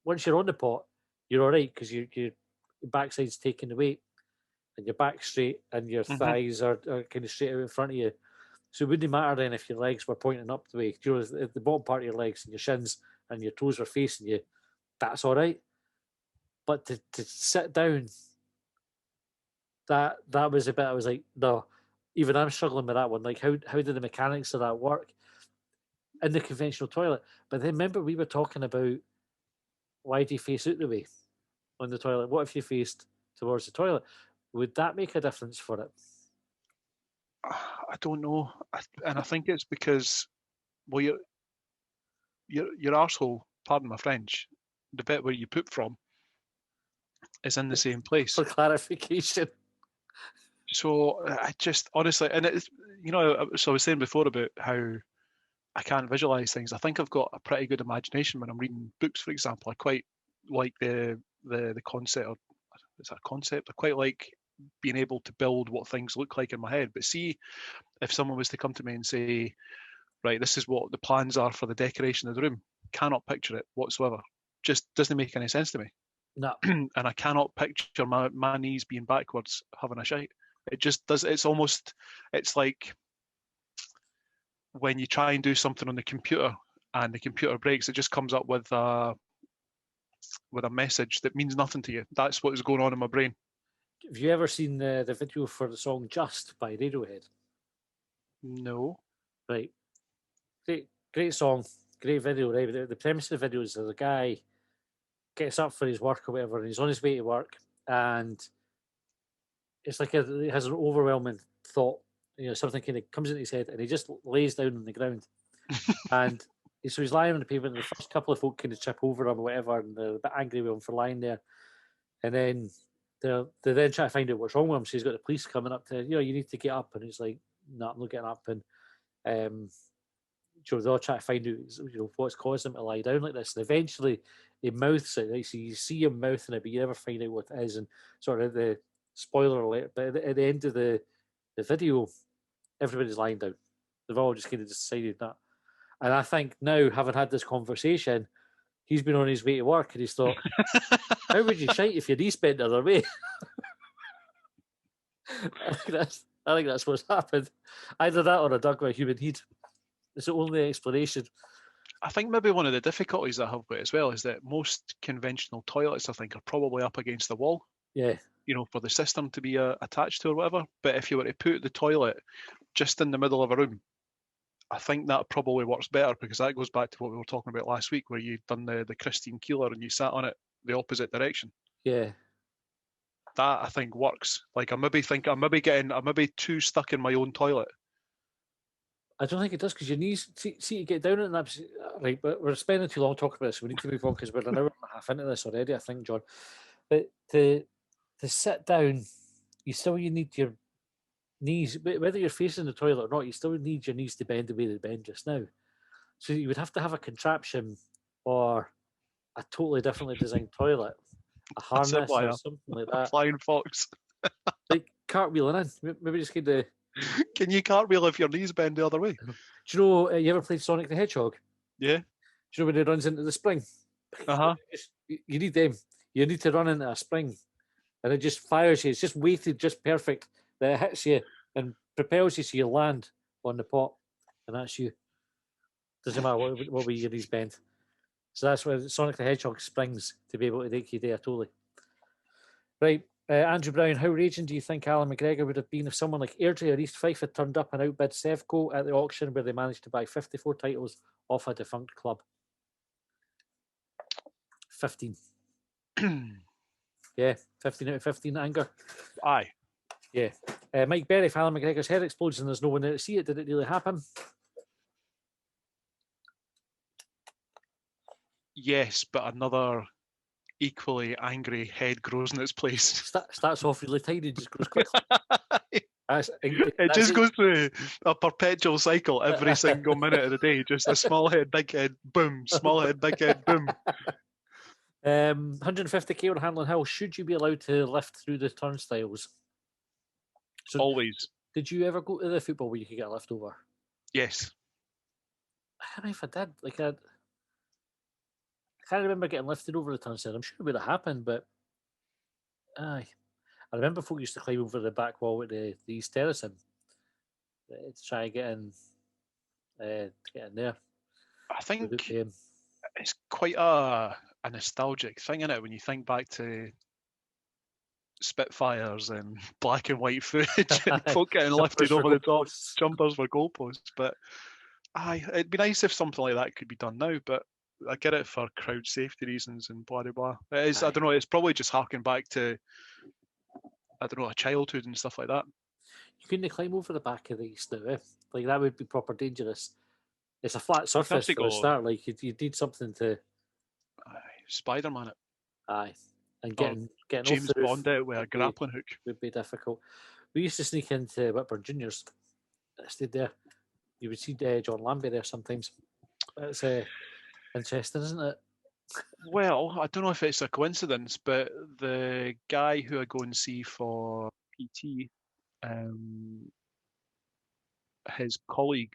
once you're on the pot, you're all right because your backside's taking the weight. and your back straight, and your thighs are kind of straight out in front of you. So it wouldn't matter then if your legs were pointing up the way. You know, the bottom part of your legs and your shins and your toes were facing you. That's all right. But to sit down, that was a bit. I was like, no. Even I'm struggling with that one. Like, how do the mechanics of that work in the conventional toilet? But then remember, we were talking about why do you face out the way on the toilet? What if you faced towards the toilet? Would that make a difference for it? I don't know, and I think it's because, well, your arsehole, pardon my French, the bit where you poop from, is in the same place. For clarification. So I just honestly, and it's, so I was saying before about how I can't visualize things. I think I've got a pretty good imagination when I'm reading books, for example. I quite like the concept, or is that a concept? I quite like being able to build what things look like in my head. But see, if someone was to come to me and say, right, this is what the plans are for the decoration of the room, cannot picture it whatsoever. Just doesn't make any sense to me. No. And I cannot picture my knees being backwards having a shite. It just does. It's like when you try and do something on the computer and the computer breaks, it just comes up with a message that means nothing to you. That's what is going on in my brain. Have you ever seen the video for the song Just by Radiohead? No. Right. Great song, great video, right? The premise of the video is that the guy gets up for his work or whatever, and he's on his way to work, and it's like he has an overwhelming thought, something kind of comes into his head, and he just lays down on the ground. And so he's lying on the pavement, and the first couple of folk kind of trip over him or whatever, and they're a bit angry with him for lying there. And then they then try to find out what's wrong with him. So he's got the police coming up to, you need to get up. And he's like, no, I'm not getting up. And they'll try to find out, what's caused him to lie down like this. And eventually he mouths it, right? So you see him mouthing it, but you never find out what it is. And sort of the spoiler alert, but at the end of the video, everybody's lying down. They've all just kind of decided that. And I think now, having had this conversation, he's been on his way to work and he's thought, how would you shite if your knees bent the other way? I think that's what's happened. Either that or a dug with a human head. It's the only explanation. I think maybe one of the difficulties I have with it as well is that most conventional toilets, I think, are probably up against the wall. Yeah. For the system to be attached to or whatever. But if you were to put the toilet just in the middle of a room, I think that probably works better, because that goes back to what we were talking about last week, where you'd done the Christine Keeler and you sat on it the opposite direction. Yeah. That I think works. Like I'm maybe too stuck in my own toilet. I don't think it does, because your knees, see you get down in that, right, but we're spending too long talking about this, so we need to move on, because we're an hour and a half into this already, I think, John. But to sit down, you need your knees, whether you're facing the toilet or not, you still need your knees to bend the way they bend just now. So you would have to have a contraption or a totally differently designed toilet, a harness or something like that. Flying fox. Like cartwheeling in. Maybe just kind of... Can you cartwheel if your knees bend the other way? Do you know, you ever played Sonic the Hedgehog? Yeah. Do you know when he runs into the spring? You need them. You need to run into a spring. And it just fires you. It's just weighted just perfect that it hits you and propels you so you land on the pot. And that's you. Doesn't matter what way your knees bend. So that's where Sonic the Hedgehog springs to be able to take you there totally. Right. Andrew Brown, how raging do you think Alan McGregor would have been if someone like Airdrie or East Fife had turned up and outbid Sevco at the auction where they managed to buy 54 titles off a defunct club? 15. Yeah, 15 out of 15 anger. Aye. Yeah. Mike Berry, if Alan McGregor's head explodes and there's no one there to see it, did it really happen? Yes, but another equally angry head grows in its place. Starts off really tiny, just grows quickly. It just goes through a perpetual cycle every single minute of the day. Just a small head, big head, boom. Small head, big head, boom. 150k on Hanlon Hill. Should you be allowed to lift through the turnstiles? So, always. Did you ever go to the football where you could get a lift over? Yes. I don't know if I did. Like I can't remember getting lifted over the turnstile. I'm sure it would have happened, but aye. I remember folk used to climb over the back wall with the East Terracing to try and get in there. I think it's quite a nostalgic thing, isn't it, when you think back to Spitfires and black and white footage and folk getting lifted over the top, jumpers for goalposts. But it'd be nice if something like that could be done now, but I get it for crowd safety reasons and blah, blah, blah. It is, I don't know, it's probably just harking back to, I don't know, a childhood and stuff like that. You couldn't climb over the back of these now, eh? Like, that would be proper dangerous. It's a flat surface for a start. Like, you need something to... Spider-Man it. Aye. And getting James Bond out with a grappling hook would be difficult. We used to sneak into Whitburn Juniors. I stayed there. You would see John Lambie there sometimes. It's interesting, isn't it? Well, I don't know if it's a coincidence, but the guy who I go and see for PT, his colleague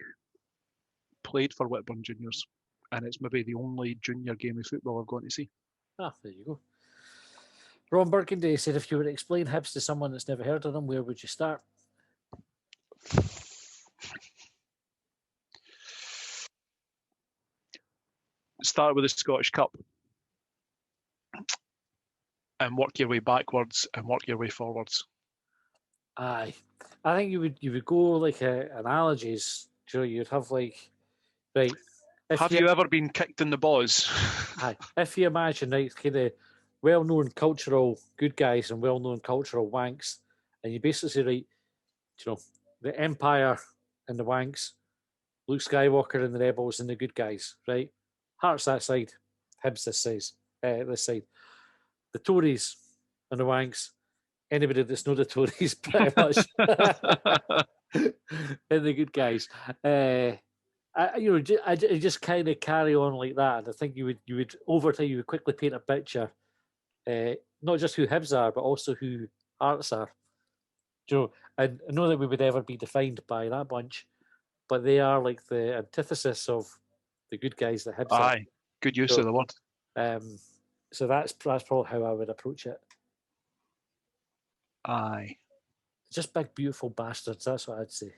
played for Whitburn Juniors, and it's maybe the only junior game of football I've gone to see. Ah, there you go. Ron Burgundy said, if you were to explain Hibs to someone that's never heard of them, where would you start? Start with the Scottish Cup and work your way backwards and work your way forwards. Aye, I think you would go like analogies. You'd have like, right. Have you ever been kicked in the balls? Aye, if you imagine, right, kind of well-known cultural good guys and well-known cultural wanks, and you basically say, right, the Empire and the wanks, Luke Skywalker and the Rebels and the good guys, right? Hearts that side, Hibs this side. The Tories and the wanks, anybody that's not the Tories, pretty much, and the good guys. I just kind of carry on like that, and I think you would over time you would quickly paint a picture, not just who Hibs are, but also who Hearts are. And I know that we would ever be defined by that bunch, but they are like the antithesis of the good guys that Hibs are. Aye, good use of the word. So that's probably how I would approach it. Aye. Just big, beautiful bastards. That's what I'd say.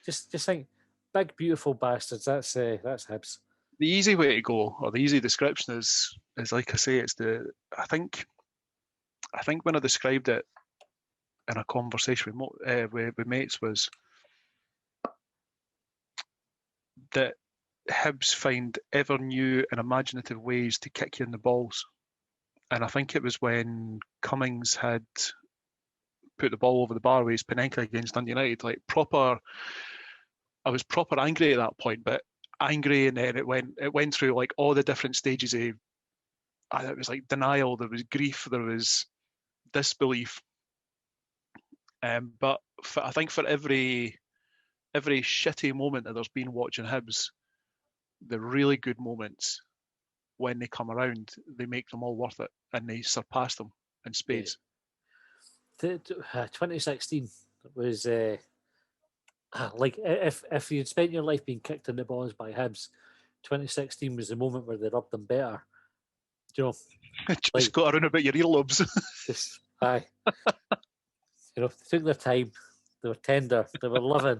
Just think, big, beautiful bastards. That's Hibs. The easy way to go, or the easy description is like I say, it's I think when I described it in a conversation with mates was that Hibs find ever new and imaginative ways to kick you in the balls. And I think it was when Cummings had put the ball over the bar with his Parental against Dundee United, like I was proper angry at that point, but angry, and then it went through like all the different stages of, it was like denial, there was grief, there was disbelief. But I think for every shitty moment that there's been watching Hibs, the really good moments, when they come around, they make them all worth it, and they surpass them in spades. 2016 was like if you'd spent your life being kicked in the balls by Hibs, 2016 was the moment where they rubbed them better. Just got around about your earlobes. Just aye. They took their time. They were tender. They were loving.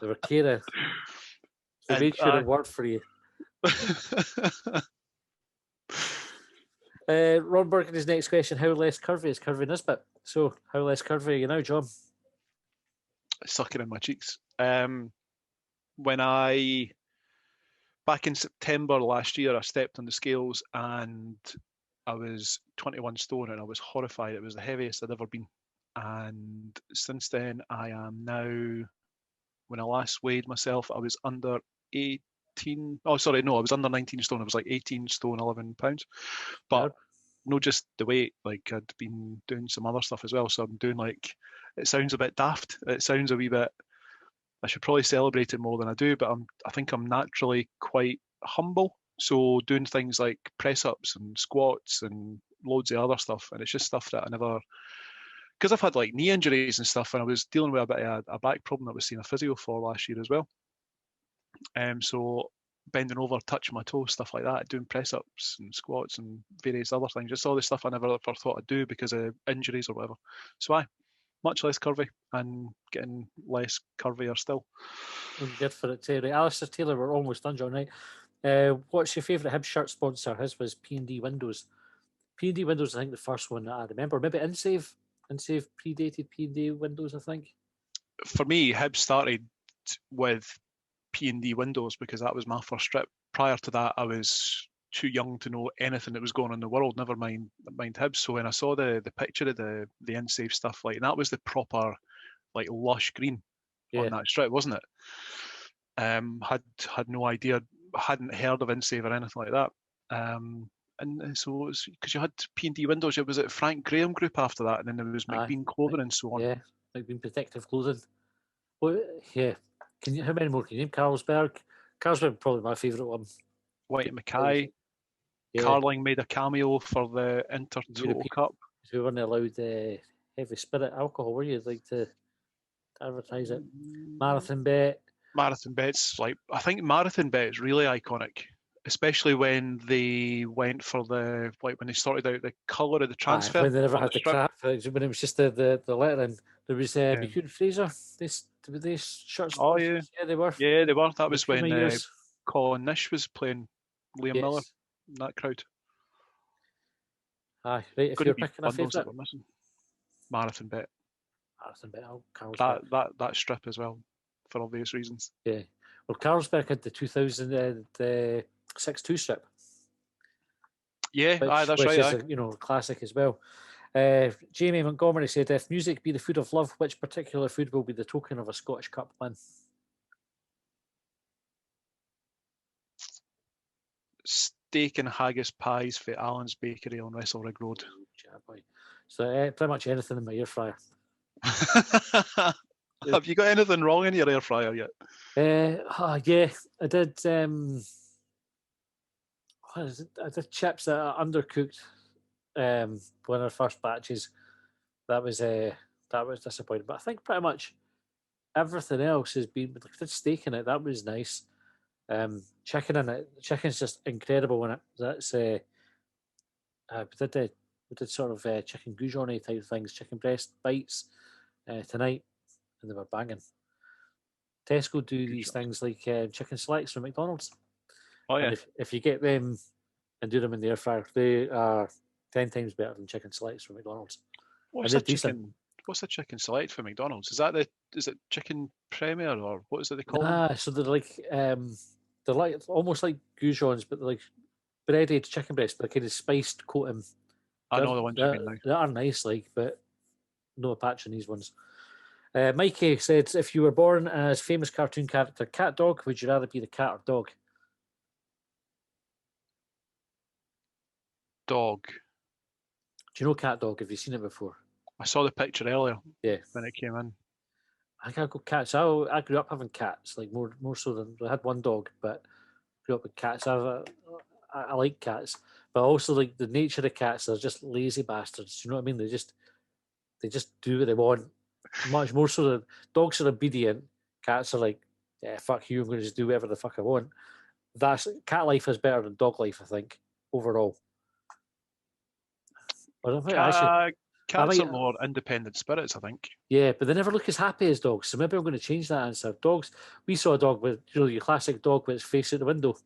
They were caring. They made sure it worked for you. Ron Burgundy's next question: how less curvy is Curvy Nisbet? So, how less curvy are you now, John? Sucking in my cheeks. Back in September last year, I stepped on the scales and I was 21 stone, and I was horrified. It was the heaviest I'd ever been. And since then, I am now, when I last weighed myself, I was under 18. Oh, sorry, no, I was under 19 stone. I was like 18 stone, 11 pounds. But not just the weight, like I'd been doing some other stuff as well. So I'm doing like, it sounds a bit daft. It sounds a wee bit, I should probably celebrate it more than I do, but I think I'm naturally quite humble. So doing things like press ups and squats and loads of other stuff. And it's just stuff that I never, because I've had like knee injuries and stuff, and I was dealing with a bit of a back problem that I was seeing a physio for last year as well. So bending over, touching my toes, stuff like that, doing press-ups and squats and various other things. Just all the stuff I never ever thought I'd do because of injuries or whatever. So much less curvy and getting less curvier still. Well, good for it, Terry. Alistair Taylor, we're almost done, John, right? What's your favourite Hibs shirt sponsor? His was P&D Windows. P&D Windows, I think the first one that I remember. Maybe InSave. InSave predated P&D Windows, I think. For me, Hibs started with P&D Windows because that was my first strip. Prior to that, I was too young to know anything that was going on in the world, never mind Hibs. So when I saw the picture of the InSave stuff, like that was the proper like lush green on that strip, wasn't it? Had no idea, hadn't heard of InSave or anything like that. And so it was because you had P&D Windows, it was at Frank Graham Group after that, and then there was McBean Clothing and so on. Yeah, McBean Protective Clothing. Well, yeah. How many more can you name? Carlsberg. Carlsberg probably my favourite one. White Mackay. Yeah. Carling made a cameo for the Inter-Total Cup. We weren't allowed heavy spirit alcohol, were you? Like to advertise it. Marathon Bet. Marathon Bet's like, I think Marathon Bet is really iconic, especially when they went for when they sorted out the colour of the transfer. When they never had the crap, when it was just the lettering. There was McHugh and Fraser. They shirts. Oh yeah, they were. Yeah, they were. That was when Colin Nish was playing Liam Miller in that crowd. Aye, right. If you're picking a favourite, Marathon Bet. Marathon Bet. Carlsberg. That strip as well, for obvious reasons. Yeah. Well, Carlsberg had the 2006 strip. Yeah, that's which right. Is a classic as well. Jamie Montgomery said, "If music be the food of love, which particular food will be the token of a Scottish Cup win?" Steak and haggis pies for Alan's Bakery on Wrestle Rig Road. So pretty much anything in my air fryer. Have you got anything wrong in your air fryer yet? Yeah, I did. I did chips that are undercooked. One of our first batches. That was disappointing. But I think pretty much everything else has been. Like, I did steak in it. That was nice. Chicken in it. The chicken's just incredible in it. That's we did sort of chicken goujons type things, chicken breast bites tonight, and they were banging. Tesco do these things like chicken selects from McDonald's. Oh yeah. And if you get them and do them in the air fryer, they are 10 times better than chicken selects from McDonald's. What's the chicken select for McDonald's? Is it chicken premier or what is it they call them? So they're like almost like goujons, but they're like breaded chicken breast, but kind of spiced coating. I know the ones you mean now. They are nice, but no patch on these ones. Mikey said, "If you were born as famous cartoon character Cat Dog, would you rather be the cat or dog?" Dog. Do you know Cat Dog? Have you seen it before? I saw the picture earlier. Yeah. When it came in. I think I go cats. I grew up having cats, like more so than I had one dog, but grew up with cats. I like cats, but also like the nature of cats. They're just lazy bastards. Do you know what I mean? They just do what they want. Much more so than dogs are obedient. Cats are like, yeah, fuck you. I'm going to just do whatever the fuck I want. Cat life is better than dog life, I think, overall. Cats are more independent spirits, I think. Yeah, but they never look as happy as dogs. So maybe I'm going to change that answer. Dogs, we saw a dog with, your classic dog with its face out the window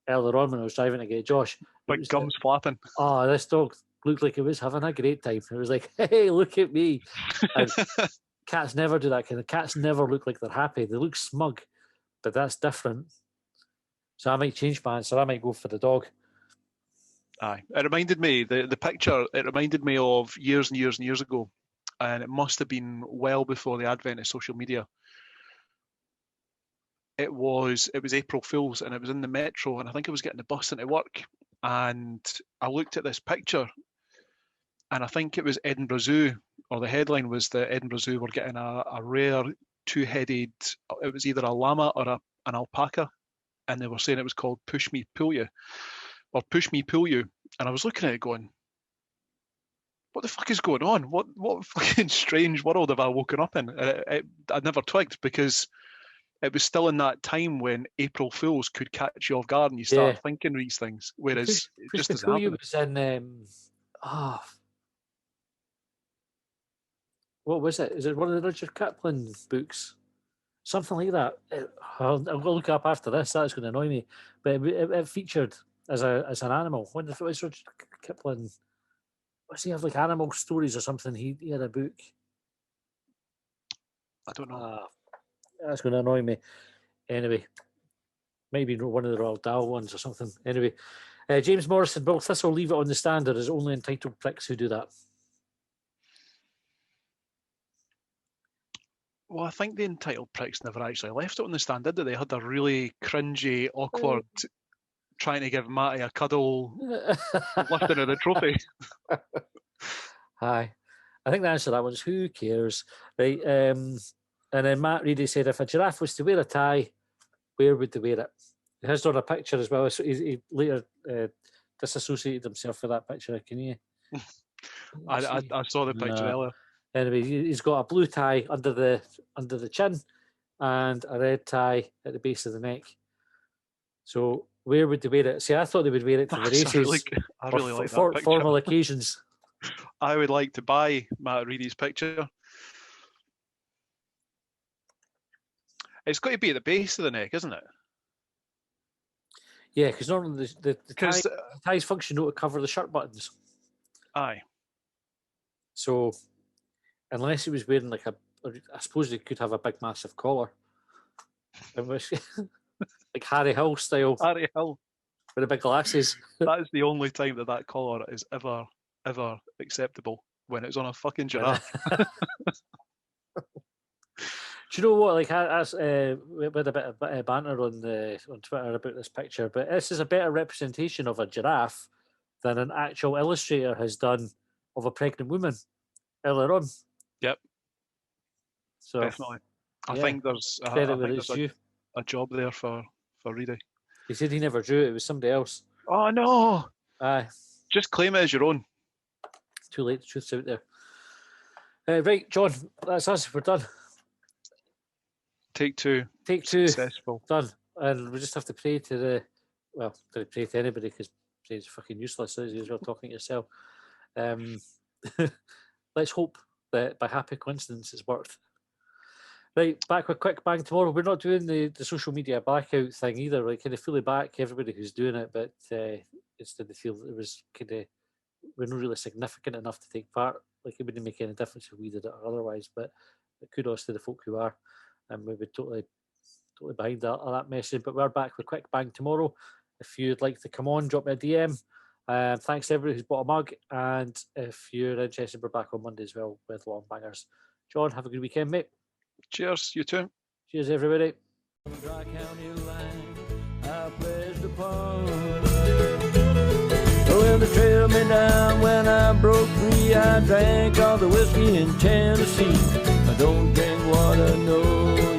earlier on when I was driving to get Josh. Like gums flapping. Oh, this dog looked like it was having a great time. It was like, hey, look at me. And cats never do that kind of. Cats never look like they're happy. They look smug, but that's different. So I might change my answer. I might go for the dog. Aye, it reminded me the picture. It reminded me of years and years and years ago, and it must have been well before the advent of social media. It was April Fool's, and it was in the metro, and I think I was getting the bus into work, and I looked at this picture, and I think it was Edinburgh Zoo, or the headline was that Edinburgh Zoo were getting a rare two-headed. It was either a llama or an alpaca, and they were saying it was called Push Me Pull You. Or Push Me Pull You, and I was looking at it going, what the fuck is going on? What fucking strange world have I woken up in? I never twigged because it was still in that time when April Fools could catch you off guard and you start thinking these things, whereas it just doesn't happen. Was in what was it? Is it one of the Richard Kaplan books? Something like that. I'll look it up after this. That's going to annoy me. But it featured as an animal. When it was Richard Kaplan, does he have like animal stories or something? He had a book. I don't know. That's going to annoy me. Anyway, maybe one of the Roald Dahl ones or something. Anyway, James Morrison, Will Thistle leave it on the stand, or is it only entitled pricks who do that? Well, I think the entitled pricks never actually left it on the stand, did they? They had a really cringy, awkward, trying to give Matty a cuddle, lifting of the trophy. Hi. I think the answer to that one is who cares? Right. And then Matt Reedy said, if a giraffe was to wear a tie, where would they wear it? He has done a picture as well. So he later disassociated himself with that picture. Can you? I saw the picture earlier. Anyway, he's got a blue tie under the chin and a red tie at the base of the neck. So where would they wear it? See, I thought they would wear it to the races. I really like that picture. Formal occasions. I would like to buy Matt Reedy's picture. It's got to be at the base of the neck, isn't it? Yeah, because normally the ties function to cover the shirt buttons. Aye. So, unless he was wearing I suppose he could have a big massive collar. Like Harry Hill style. Harry Hill. With the big glasses. That is the only time that collar is ever acceptable, when it's on a fucking giraffe. Do you know what? Like, we had a bit of banter on Twitter about this picture, but this is a better representation of a giraffe than an actual illustrator has done of a pregnant woman earlier on. Yep. So definitely, I think there's a job there for Reedy. He said he never drew it; it was somebody else. Oh no! Aye. Just claim it as your own. Too late. The truth's out there. Right, John. That's us. We're done. Take two. Successful. Done. And we just have to pray to pray to anybody, because praying is fucking useless, as well talking to yourself. Let's hope that by happy coincidence it's worked. Right, back with Quick Bang tomorrow. We're not doing the social media blackout thing either. Like, kind of fully back everybody who's doing it, but instead they feel it was kind of, we're not really significant enough to take part. Like, it wouldn't make any difference if we did it or otherwise, but kudos to the folk who are. And we would totally behind that message. But we're back with Quick Bang tomorrow. If you'd like to come on, drop me a DM. Thanks to everybody who's bought a mug. And if you're interested, we're back on Monday as well with Longbangers. John, have a good weekend, mate. Cheers, you too. Cheers, everybody. Dry county line, I pledged upon. Well, they trailed me down when I broke free. I drank all the whiskey in Tennessee. I don't drink water, no.